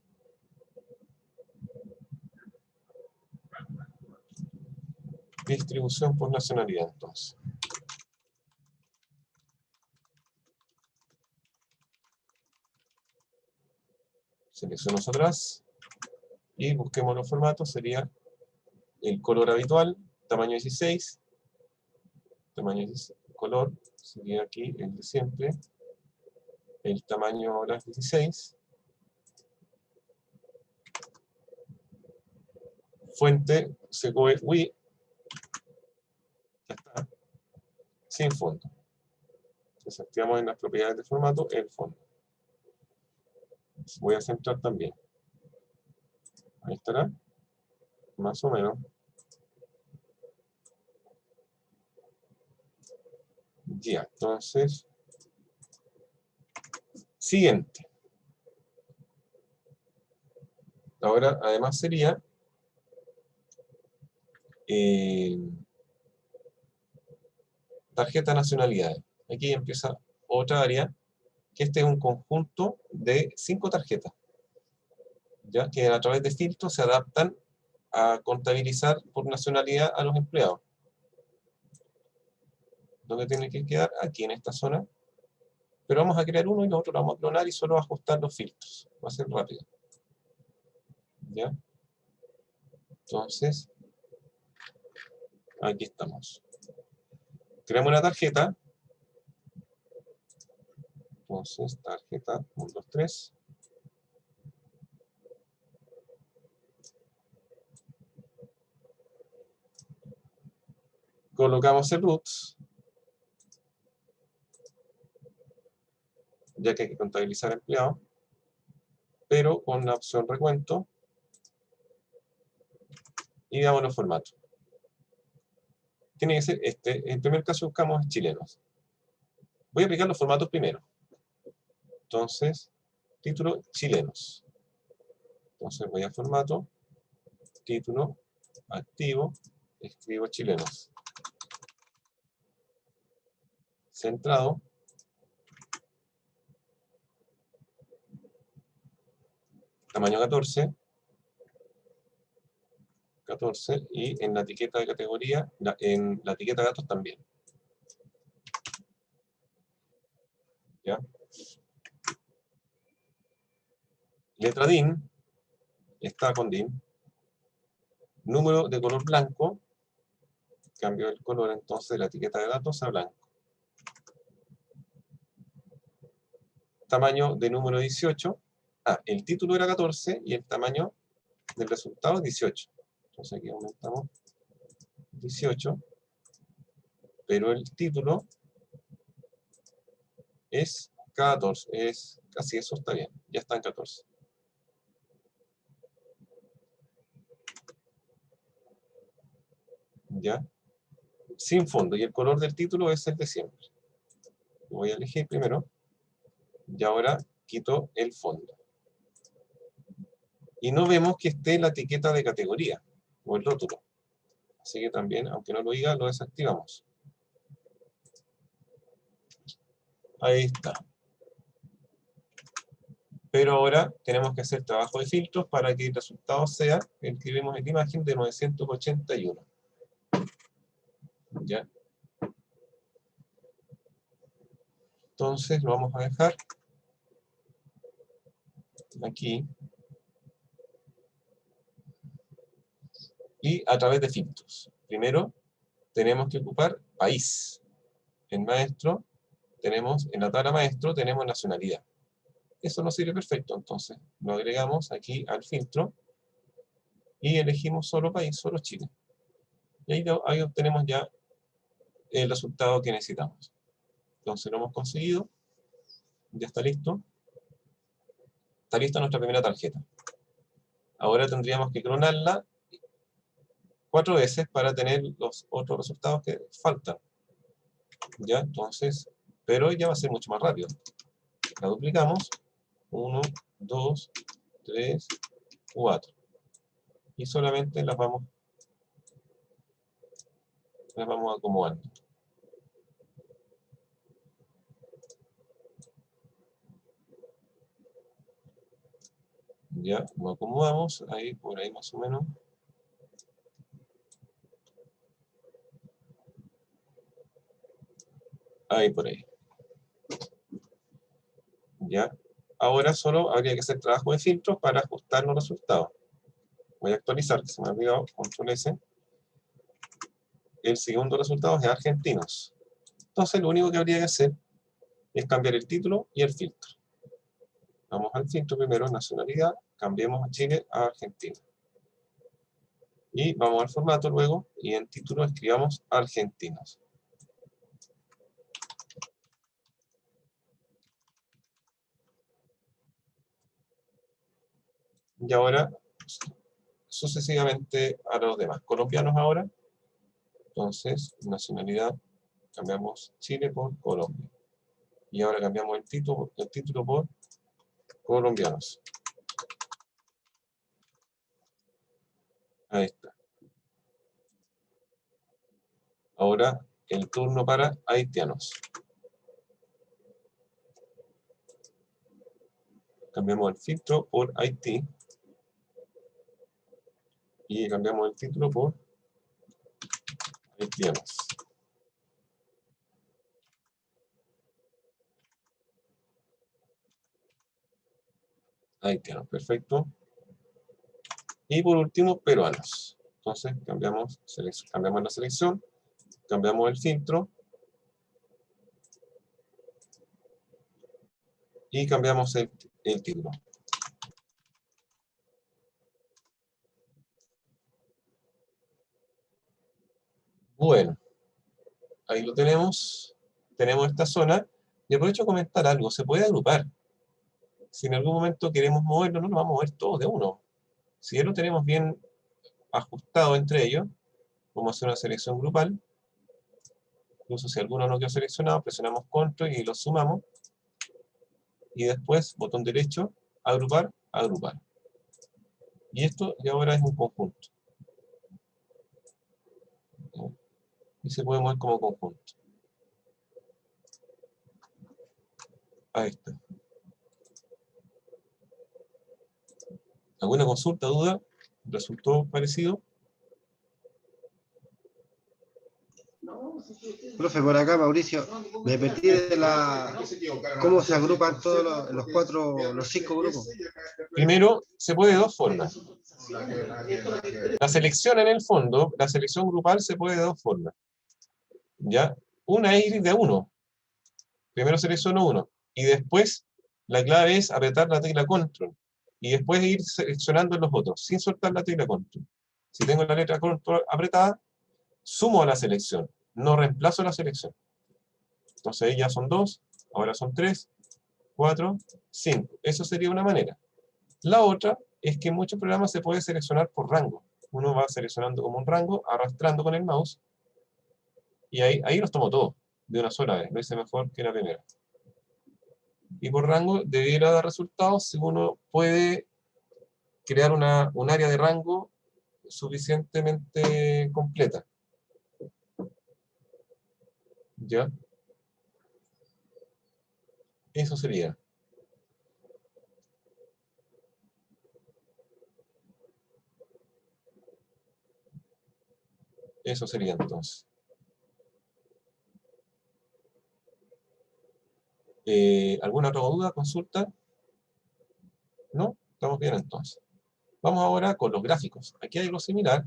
Distribución por nacionalidad, entonces. Selecciono hacia atrás y busquemos los formatos. Sería el color habitual, tamaño 16. Tamaño 16, color sería aquí el de siempre. El tamaño ahora es 16. Fuente, Segoe UI. Ya está. Sin fondo. Desactivamos en las propiedades de formato el fondo. Voy a centrar también. Ahí estará. Más o menos. Ya, entonces. Siguiente. Ahora, además sería tarjeta nacionalidades. Aquí empieza otra área, que este es un conjunto de 5 tarjetas, ya que a través de filtros se adaptan a contabilizar por nacionalidad a los empleados. ¿Dónde tiene que quedar? Aquí en esta zona. Pero vamos a crear uno y nosotros lo vamos a clonar y solo ajustar los filtros. Va a ser rápido. ¿Ya? Entonces, aquí estamos. Creamos una tarjeta. Entonces, tarjeta 1, 2, 3. Colocamos el root, ya que hay que contabilizar empleados, pero con la opción recuento, y damos los formatos. Tiene que ser este. En el primer caso buscamos chilenos. Voy a aplicar los formatos primero. Entonces, título chilenos. Entonces voy a formato, título, activo, escribo chilenos. Centrado. Tamaño 14. 14 y en la etiqueta de categoría, en la etiqueta de datos también. ¿Ya? Letra DIN, está con DIN. Número de color blanco, cambio el color entonces de la etiqueta de datos a blanco. Tamaño de número 18. El título era 14 y el tamaño del resultado es 18. Entonces aquí aumentamos 18, pero el título es 14. Así, eso está bien, ya está en 14. ¿Ya? Sin fondo, y el color del título es el de siempre. Voy a elegir primero, y ahora quito el fondo. Y no vemos que esté la etiqueta de categoría, o el rótulo. Así que también, aunque no lo diga, lo desactivamos. Ahí está. Pero ahora tenemos que hacer trabajo de filtros para que el resultado sea el que vemos en la imagen de 981. ¿Ya? Entonces lo vamos a dejar aquí. Y a través de filtros. Primero, tenemos que ocupar país. En maestro, en la tabla maestro, tenemos nacionalidad. Eso nos sirve perfecto, entonces lo agregamos aquí al filtro y elegimos solo país, solo Chile. Y ahí obtenemos ya el resultado que necesitamos. Entonces lo hemos conseguido, ya está listo. Está lista nuestra primera tarjeta. Ahora tendríamos que clonarla 4 veces para tener los otros resultados que faltan. Ya, entonces, pero ya va a ser mucho más rápido. La duplicamos. 1, 2, 3, 4. Y solamente las vamos acomodando. Ya, lo acomodamos, ahí, por ahí más o menos. Ahí, por ahí. Ya. Ahora solo habría que hacer trabajo de filtros para ajustar los resultados. Voy a actualizar, que se me ha olvidado, control S. El segundo resultado es de argentinos. Entonces lo único que habría que hacer es cambiar el título y el filtro. Vamos al filtro primero, nacionalidad, cambiemos a Chile a Argentina. Y vamos al formato luego, y en título escribamos argentinos. Y ahora, sucesivamente a los demás. Colombianos ahora. Entonces, nacionalidad, cambiamos Chile por Colombia. Y ahora cambiamos el título por colombianos. Ahí está. Ahora el turno para haitianos. Cambiamos el filtro por Haití. Y cambiamos el título por haitianos. Haitianos, perfecto. Y por último, peruanos. Entonces cambiamos la selección, cambiamos el filtro y cambiamos el título. Bueno, ahí lo tenemos. Tenemos esta zona. Y aprovecho a comentar algo. Se puede agrupar. Si en algún momento queremos moverlo, no nos vamos a mover todos de uno. Si ya lo tenemos bien ajustado entre ellos, vamos a hacer una selección grupal. Incluso si alguno no quedó seleccionado, presionamos control y lo sumamos. Y después, botón derecho, agrupar, agrupar. Y esto ya ahora es un conjunto. Y se puede mover como conjunto. Ahí está. ¿Alguna consulta, duda? ¿Resultó parecido? Profe, por acá, Mauricio, me perdí de cómo se agrupan todos los 5 grupos. Primero, se puede de dos formas. La selección en el fondo, la selección grupal se puede de dos formas. ¿Ya? Una es ir de a uno. Primero selecciono uno. Y después, la clave es apretar la tecla control. Y después ir seleccionando los otros, sin soltar la tecla control. Si tengo la letra control apretada, sumo a la selección. No reemplazo la selección. Entonces ahí ya son 2, ahora son 3, 4, 5. Eso sería una manera. La otra es que en muchos programas se puede seleccionar por rango. Uno va seleccionando como un rango, arrastrando con el mouse, y ahí los tomo todos, de una sola vez. Lo hice mejor que la primera. Y por rango debiera dar resultados si uno puede crear un área de rango suficientemente completa. ¿Ya? Eso sería. Eso sería entonces. ¿Alguna otra duda, consulta? ¿No? Estamos bien entonces. Vamos ahora con los gráficos. Aquí hay algo similar,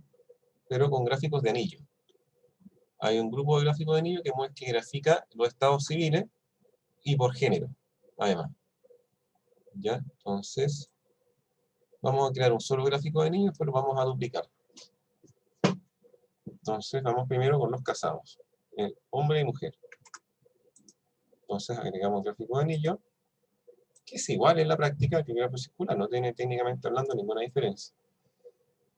pero con gráficos de anillo. Hay un grupo de gráficos de anillo que grafica los estados civiles y por género, además. ¿Ya? Entonces, vamos a crear un solo gráfico de anillo, pero vamos a duplicar. Entonces, vamos primero con los casados, hombre y mujer. Entonces, agregamos gráfico de anillo, que es igual en la práctica que el gráfico circular, no tiene técnicamente hablando ninguna diferencia.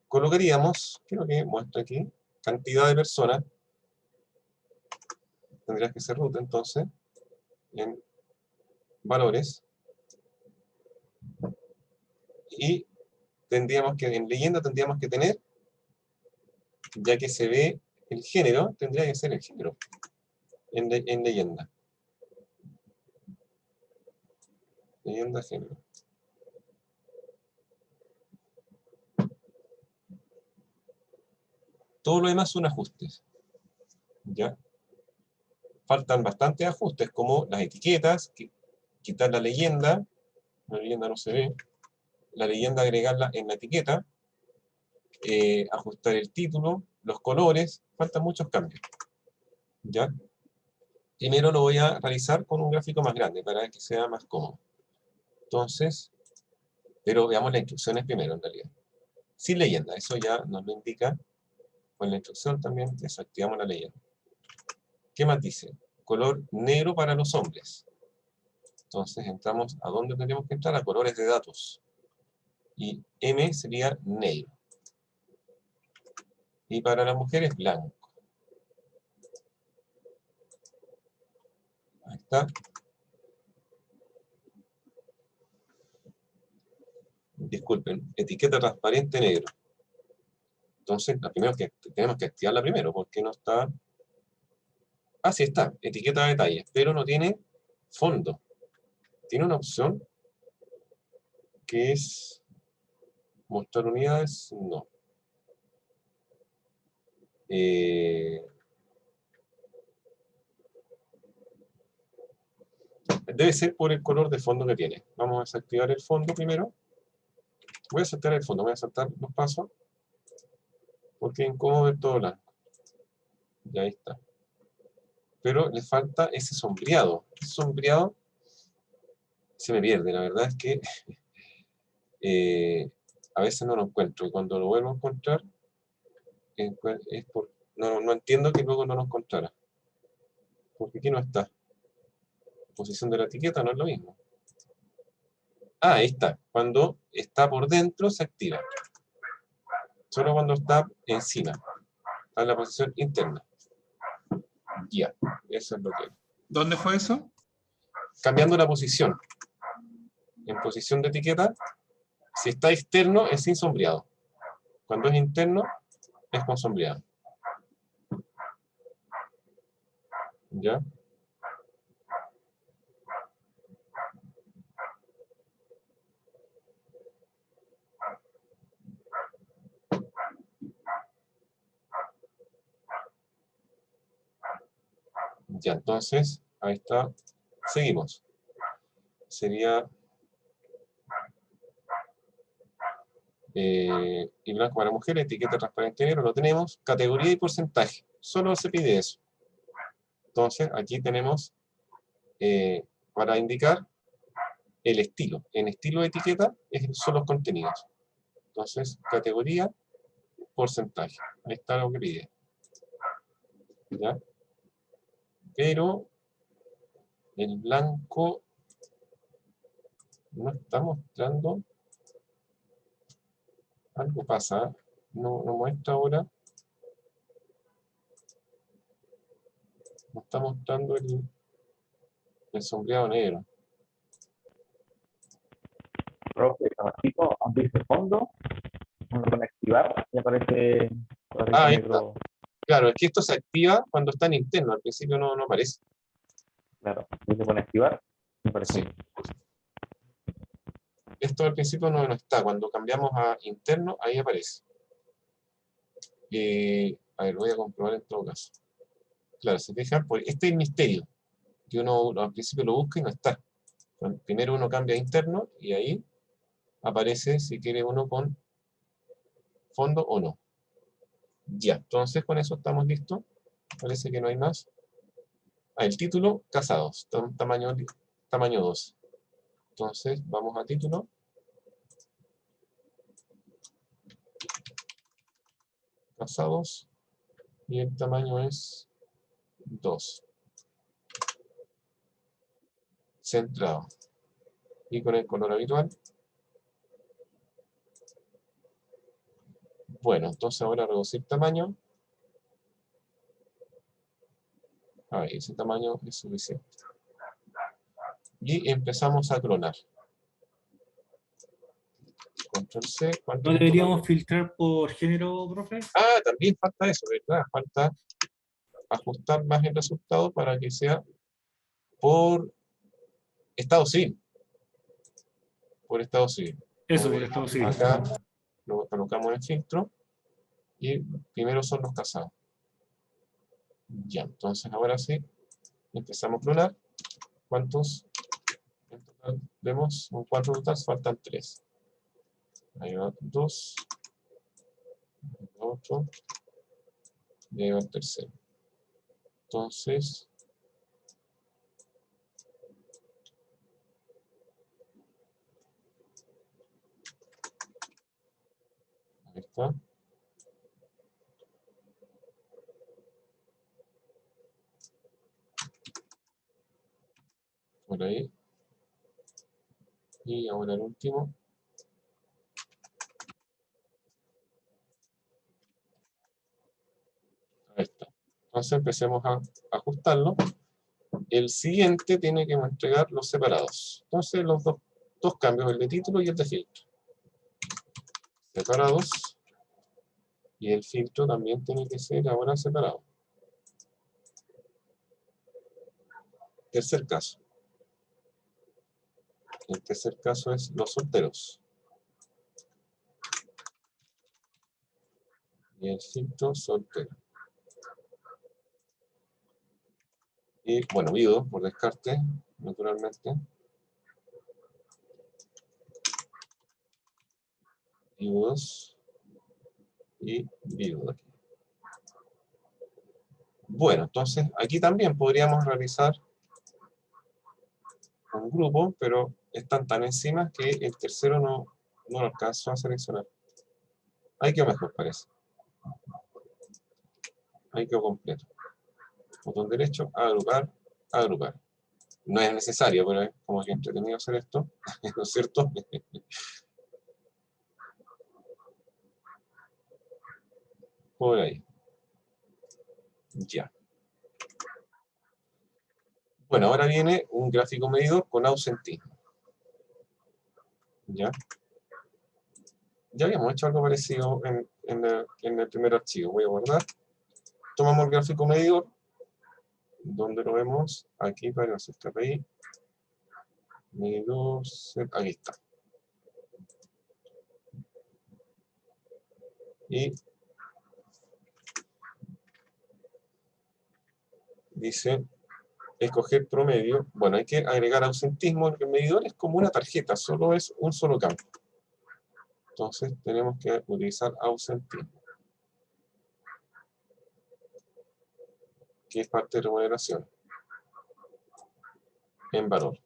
Colocaríamos, creo que muestra aquí, cantidad de personas, tendría que ser root entonces, en valores, y tendríamos que, en leyenda tendríamos que tener, ya que se ve el género, tendría que ser el género, en leyenda. Leyenda género. Todo lo demás son ajustes. ¿Ya? Faltan bastantes ajustes, como las etiquetas, quitar la leyenda no se ve, la leyenda agregarla en la etiqueta, ajustar el título, los colores, faltan muchos cambios. ¿Ya? Primero lo voy a realizar con un gráfico más grande, para que sea más cómodo. Entonces, pero veamos las instrucciones primero, en realidad. Sin leyenda, eso ya nos lo indica con la instrucción también, desactivamos la leyenda. ¿Qué más dice? Color negro para los hombres. Entonces entramos a dónde tendríamos que entrar, a colores de datos. Y M sería negro. Y para las mujeres, blanco. Ahí está. Disculpen, etiqueta transparente negro. Entonces, la primera que tenemos que activarla primero, porque no está... Ah, sí está, etiqueta de detalles, pero no tiene fondo. Tiene una opción que es mostrar unidades, no. Debe ser por el color de fondo que tiene. Vamos a desactivar el fondo primero. Voy a saltar el fondo, voy a saltar los pasos, porque es incómodo ver todo blanco. Y ahí está. Pero le falta ese sombreado. Ese sombreado se me pierde, la verdad es que a veces no lo encuentro, y cuando lo vuelvo a encontrar, no entiendo que luego no lo encontrara. Porque aquí no está. Posición de la etiqueta no es lo mismo. Ah, ahí está. Cuando está por dentro se activa. Solo cuando está encima. Está en la posición interna. Ya, eso es lo que... ¿Dónde fue eso? Cambiando la posición. En posición de etiqueta, si está externo es sin sombreado. Cuando es interno, es con sombreado. ¿Ya? Ya, entonces, ahí está. Seguimos. Sería y blanco para mujeres, etiqueta transparente negro, lo tenemos. Categoría y porcentaje. Solo se pide eso. Entonces, aquí tenemos para indicar el estilo. En estilo de etiqueta son los contenidos. Entonces, categoría, porcentaje. Ahí está lo que pide. ¿Ya? Pero el blanco no está mostrando. Algo pasa. No muestra ahora. No está mostrando el sombreado negro. Profe, abajito, dice fondo, uno lo pone a activar y aparece Ah, ahí negro. Claro, es que esto se activa cuando está en interno. Al principio no aparece. Claro, y se pone a activar y aparece. Sí. Esto al principio no está. Cuando cambiamos a interno, ahí aparece. A ver, voy a comprobar en todo caso. Claro, se fijan, pues este es el misterio. Que uno al principio lo busca y no está. Primero uno cambia a interno y ahí aparece si quiere uno con fondo o no. Ya, entonces con eso estamos listos. Parece que no hay más. El título, casados, tamaño 2. Entonces vamos a título. Casados. Y el tamaño es 2. Centrado. Y con el color habitual. Bueno, entonces ahora reducir tamaño. Ahí, ese tamaño es suficiente. Y empezamos a clonar. Control C. ¿No deberíamos filtrar por género, profe? Ah, también falta eso, ¿verdad? Falta ajustar más el resultado para que sea por estado civil. Por estado civil. Eso, por estado civil. Acá lo colocamos en filtro. Y primero son los casados. Ya, entonces ahora sí, empezamos a clonar. ¿Cuántos? En total vemos un 4 total, faltan 3. Ahí va 2, otro, y ahí va el tercero. Entonces, ahí está. Por ahí. Y ahora el último. Ahí está. Entonces empecemos a ajustarlo. El siguiente tiene que entregar los separados. Entonces los dos cambios, el de título y el de filtro. Separados. Y el filtro también tiene que ser ahora separado. Tercer caso. El tercer caso es los solteros. Y el filtro soltero. Y bueno, viudo, por descarte, naturalmente. Viudos y viudas. Bueno, entonces aquí también podríamos realizar un grupo, pero están tan encima que el tercero no lo alcanzo a seleccionar. Ahí quedó mejor, parece. Ahí quedó completo. Botón derecho, agrupar, agrupar. No es necesario, pero es como que entretenido hacer esto, ¿no es cierto? Por ahí. Ya. Bueno, ahora viene un gráfico medidor con ausentismo. ¿Ya? Ya habíamos hecho algo parecido en el primer archivo. Voy a guardar. Tomamos el gráfico medidor. ¿Dónde lo vemos? Aquí para hacer KPI. Medidor, aquí está. Y dice escoger promedio. Bueno, hay que agregar ausentismo. El medidor es como una tarjeta, solo es un solo campo. Entonces tenemos que utilizar ausentismo, que es parte de remuneración, en valor.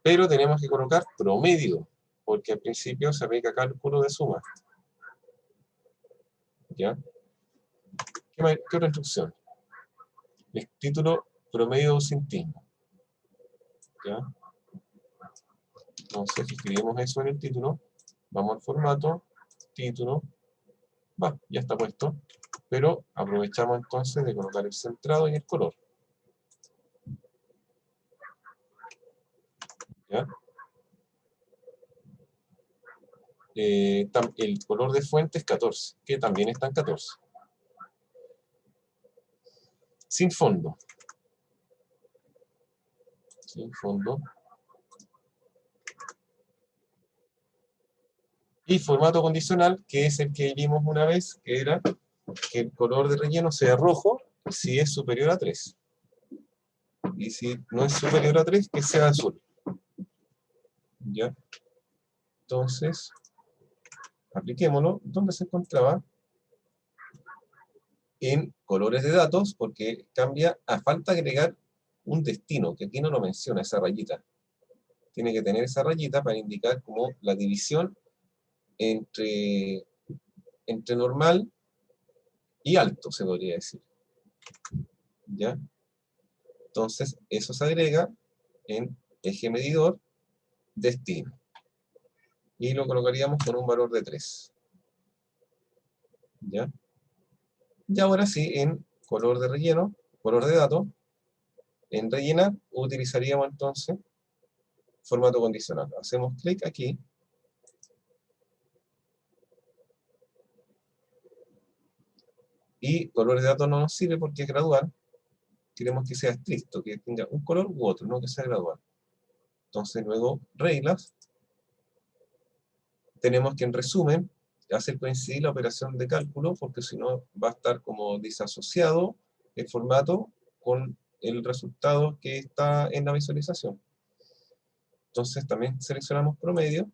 Pero tenemos que colocar promedio, porque al principio se aplica cálculo de suma. ¿Ya? ¿Qué otra instrucción? El título promedio de ausentismo. ¿Ya? Entonces, escribimos eso en el título, vamos al formato, título, ya está puesto, pero aprovechamos entonces de colocar el centrado y el color. ¿Ya? El color de fuente es 14, que también está en 14. Sin fondo. Sin fondo. Y formato condicional, que es el que vimos una vez, que era que el color de relleno sea rojo si es superior a 3. Y si no es superior a 3, que sea azul. ¿Ya? Entonces, apliquémoslo. ¿Dónde se encontraba? En colores de datos, porque cambia, a falta de agregar un destino, que aquí no lo menciona, esa rayita. Tiene que tener esa rayita para indicar como la división entre normal y alto, se podría decir. ¿Ya? Entonces, eso se agrega en eje medidor, destino. Y lo colocaríamos con un valor de 3. ¿Ya? Y ahora sí, en color de relleno, color de datos, en rellenar utilizaríamos entonces formato condicional. Hacemos clic aquí. Y color de datos no nos sirve porque es gradual. Queremos que sea estricto, que tenga un color u otro, no que sea gradual. Entonces luego, reglas. Tenemos que en resumen hacer coincidir la operación de cálculo, porque si no va a estar como disasociado el formato con el resultado que está en la visualización. Entonces también seleccionamos promedio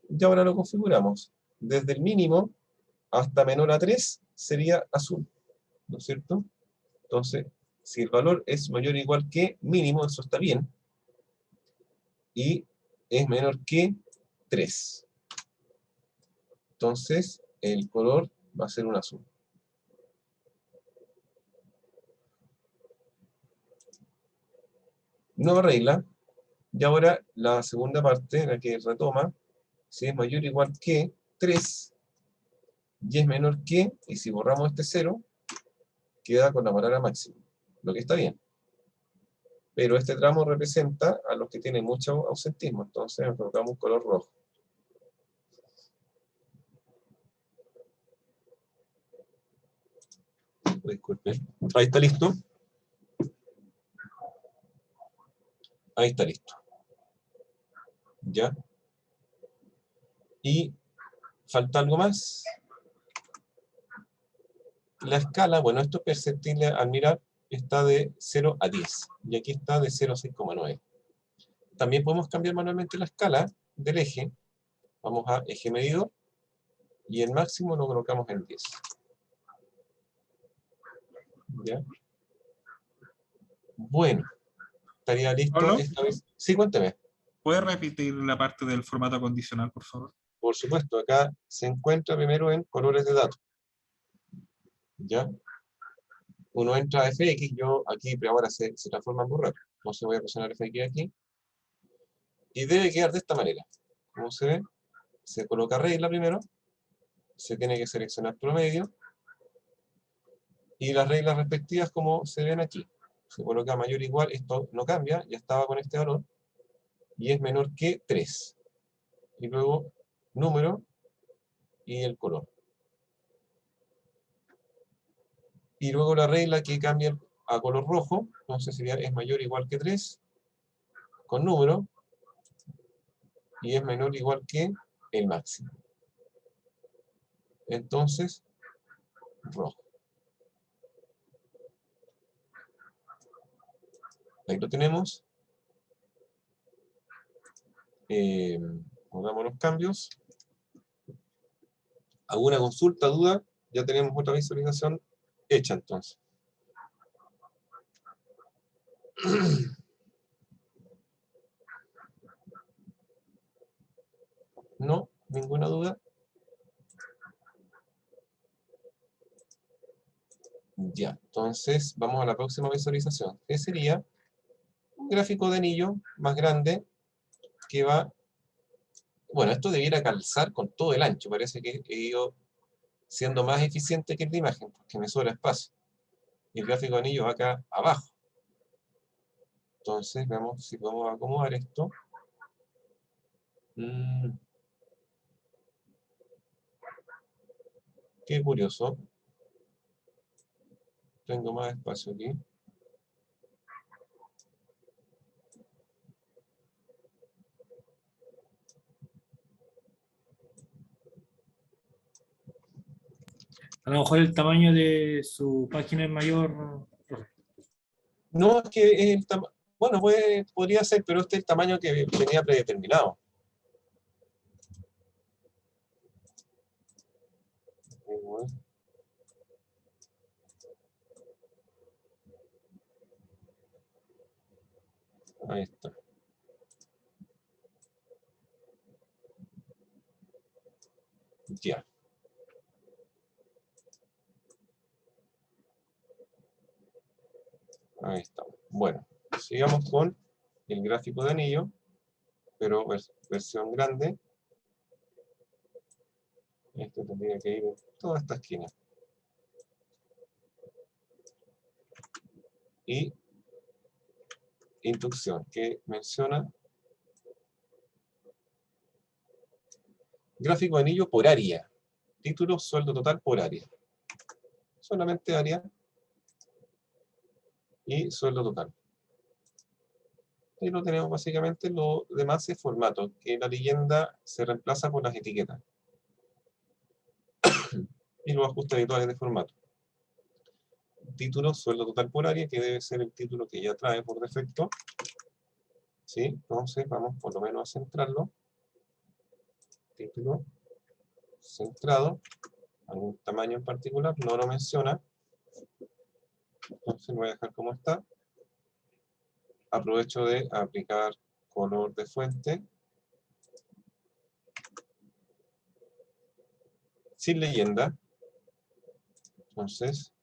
y ahora lo configuramos. Desde el mínimo hasta menor a 3 sería azul, ¿no es cierto? Entonces, si el valor es mayor o igual que mínimo, eso está bien, y es menor que 3. Entonces, el color va a ser un azul. Nueva regla. Y ahora la segunda parte, la que retoma, si es mayor o igual que 3, y es menor que, y si borramos este 0, queda con la palabra máxima, lo que está bien. Pero este tramo representa a los que tienen mucho ausentismo, entonces colocamos un color rojo. Disculpen. Ahí está listo. Ahí está listo. ¿Ya? Y falta algo más. La escala, bueno, esto es perceptible al mirar, está de 0 a 10. Y aquí está de 0 a 6,9. También podemos cambiar manualmente la escala del eje. Vamos a eje medidor. Y el máximo lo colocamos en 10. ¿Ya? Bueno. Estaría listo ¿Pablo? esta vez. Sí, cuénteme. ¿Puedes repetir la parte del formato condicional, por favor? Por supuesto, acá se encuentra primero en colores de datos. ¿Ya? Uno entra a FX, yo aquí, pero ahora se transforma en borrar. Entonces voy a presionar FX aquí. Y debe quedar de esta manera. Como se ve, se coloca regla primero. Se tiene que seleccionar promedio. Y las reglas respectivas como se ven aquí. Se coloca mayor o igual, esto no cambia, ya estaba con este valor. Y es menor que 3. Y luego número y el color. Y luego la regla que cambia a color rojo, entonces sería es mayor o igual que 3, con número, y es menor o igual que el máximo. Entonces, rojo. Ahí lo tenemos. Hagamos los cambios. ¿Alguna consulta, duda? Ya tenemos otra visualización hecha entonces. ¿No? ¿Ninguna duda? Ya, entonces vamos a la próxima visualización, que sería un gráfico de anillo más grande que va... Bueno, esto debiera calzar con todo el ancho. Parece que he ido siendo más eficiente que en la imagen, porque me sobra espacio. Y el gráfico de anillo va acá abajo. Entonces, veamos si podemos acomodar esto. Qué curioso. Tengo más espacio aquí. A lo mejor el tamaño de su página es mayor. No, es que es el tamaño... Bueno, podría ser, pero este es el tamaño que tenía predeterminado. Ahí está. Ya. Ahí está. Bueno, sigamos con el gráfico de anillo, pero versión grande. Esto tendría que ir en toda esta esquina. Y instrucción que menciona gráfico de anillo por área. Título, sueldo total por área. Solamente área y sueldo total. Y lo tenemos básicamente. Lo demás es formato, que la leyenda se reemplaza por las etiquetas. Y los ajustes habituales de formato. Título, sueldo total por área, que debe ser el título que ya trae por defecto. ¿Sí? Entonces vamos por lo menos a centrarlo. Título centrado. Algún tamaño en particular, no lo menciona. Entonces lo voy a dejar como está. Aprovecho de aplicar color de fuente. Sin leyenda. Entonces,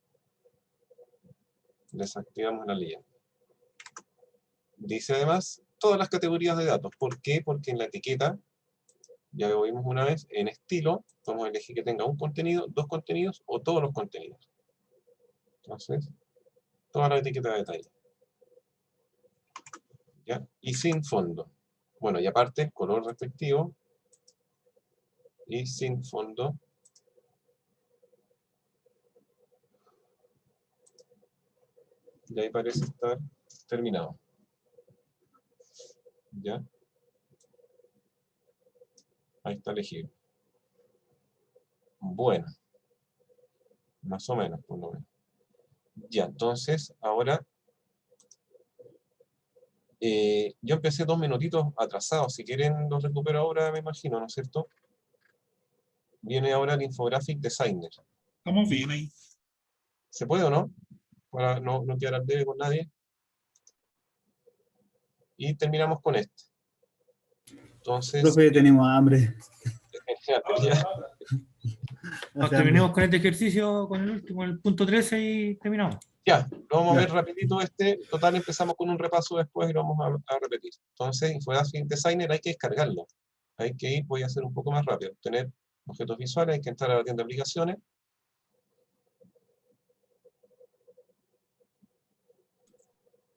desactivamos la leyenda. Dice además todas las categorías de datos. ¿Por qué? Porque en la etiqueta, ya lo vimos una vez, en estilo, podemos elegir que tenga un contenido, dos contenidos o todos los contenidos. Entonces, toda la etiqueta de detalle. ¿Ya? Y sin fondo. Bueno, y aparte, el color respectivo. Y sin fondo. Y ahí parece estar terminado. ¿Ya? Ahí está elegido. Bueno. Más o menos, por lo menos. Ya, entonces, ahora... yo empecé 2 minutitos atrasados. Si quieren, los recupero ahora, me imagino, ¿no es cierto? Viene ahora el Infographic Designer. Estamos bien ahí. ¿Se puede o no? Para no quedar al debe con nadie. Y terminamos con este. Entonces... Profe, tenemos hambre. Nos terminemos con este ejercicio, con el último, el punto 13 y terminamos. Ya, lo vamos a ver rapidito este. Total, empezamos con un repaso después y lo vamos a repetir. Entonces, Infographic Designer hay que descargarlo. Hay que ir, voy a hacer un poco más rápido. Tener objetos visuales, hay que entrar a la tienda de aplicaciones.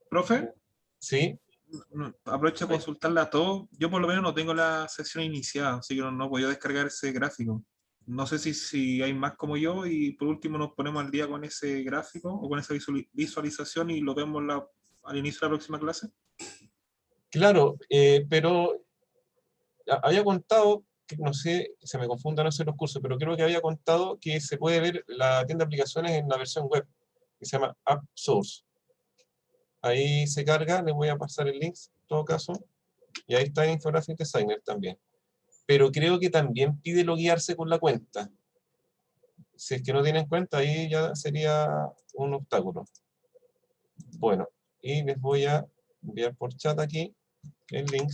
¿Profe? Sí. Aprovecho de consultarla a todos. Yo por lo menos no tengo la sesión iniciada, así que no he podido descargar ese gráfico. No sé si hay más como yo y por último nos ponemos al día con ese gráfico o con esa visualización y lo vemos al inicio de la próxima clase. Claro, pero había contado, que no sé, se me confundan los cursos, pero creo que había contado que se puede ver la tienda de aplicaciones en la versión web, que se llama App Source. Ahí se carga, les voy a pasar el link en todo caso. Y ahí está el Infographic Designer también. Pero creo que también pide loguearse con la cuenta. Si es que no tienen cuenta, ahí ya sería un obstáculo. Bueno, y les voy a enviar por chat aquí el link.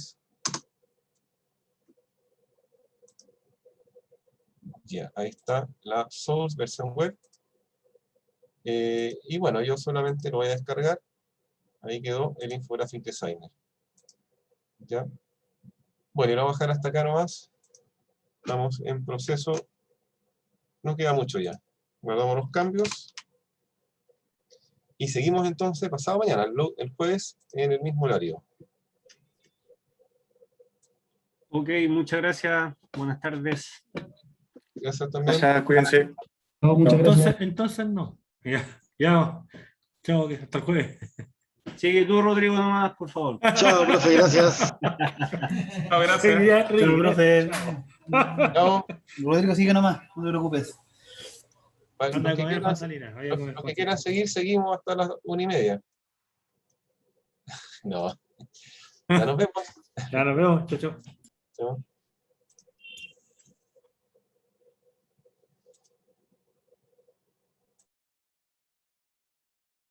Ya, ahí está la Source versión web. Y bueno, yo solamente lo voy a descargar. Ahí quedó el Infographic Designer. ¿Ya? Bueno, y lo voy a bajar hasta acá nomás. Estamos en proceso. No queda mucho ya. Guardamos los cambios. Y seguimos entonces pasado mañana, el jueves, en el mismo horario. Ok, muchas gracias. Buenas tardes. Gracias también. Gracias, cuídense. No, muchas No. gracias. Entonces no. Ya. Chao, que hasta el jueves. Sigue tú, Rodrigo, nomás, por favor. Chao, profe, gracias. No, gracias. Chao, profe. Chao. Rodrigo, sigue nomás, no te preocupes. Para Anda a los que comer, quieran, Juan Salinas. Vaya a los comer, que Juan quieran seguir, seguimos hasta las 1:30. No. Ya nos vemos. Ya nos vemos. Chao, chao. Chao.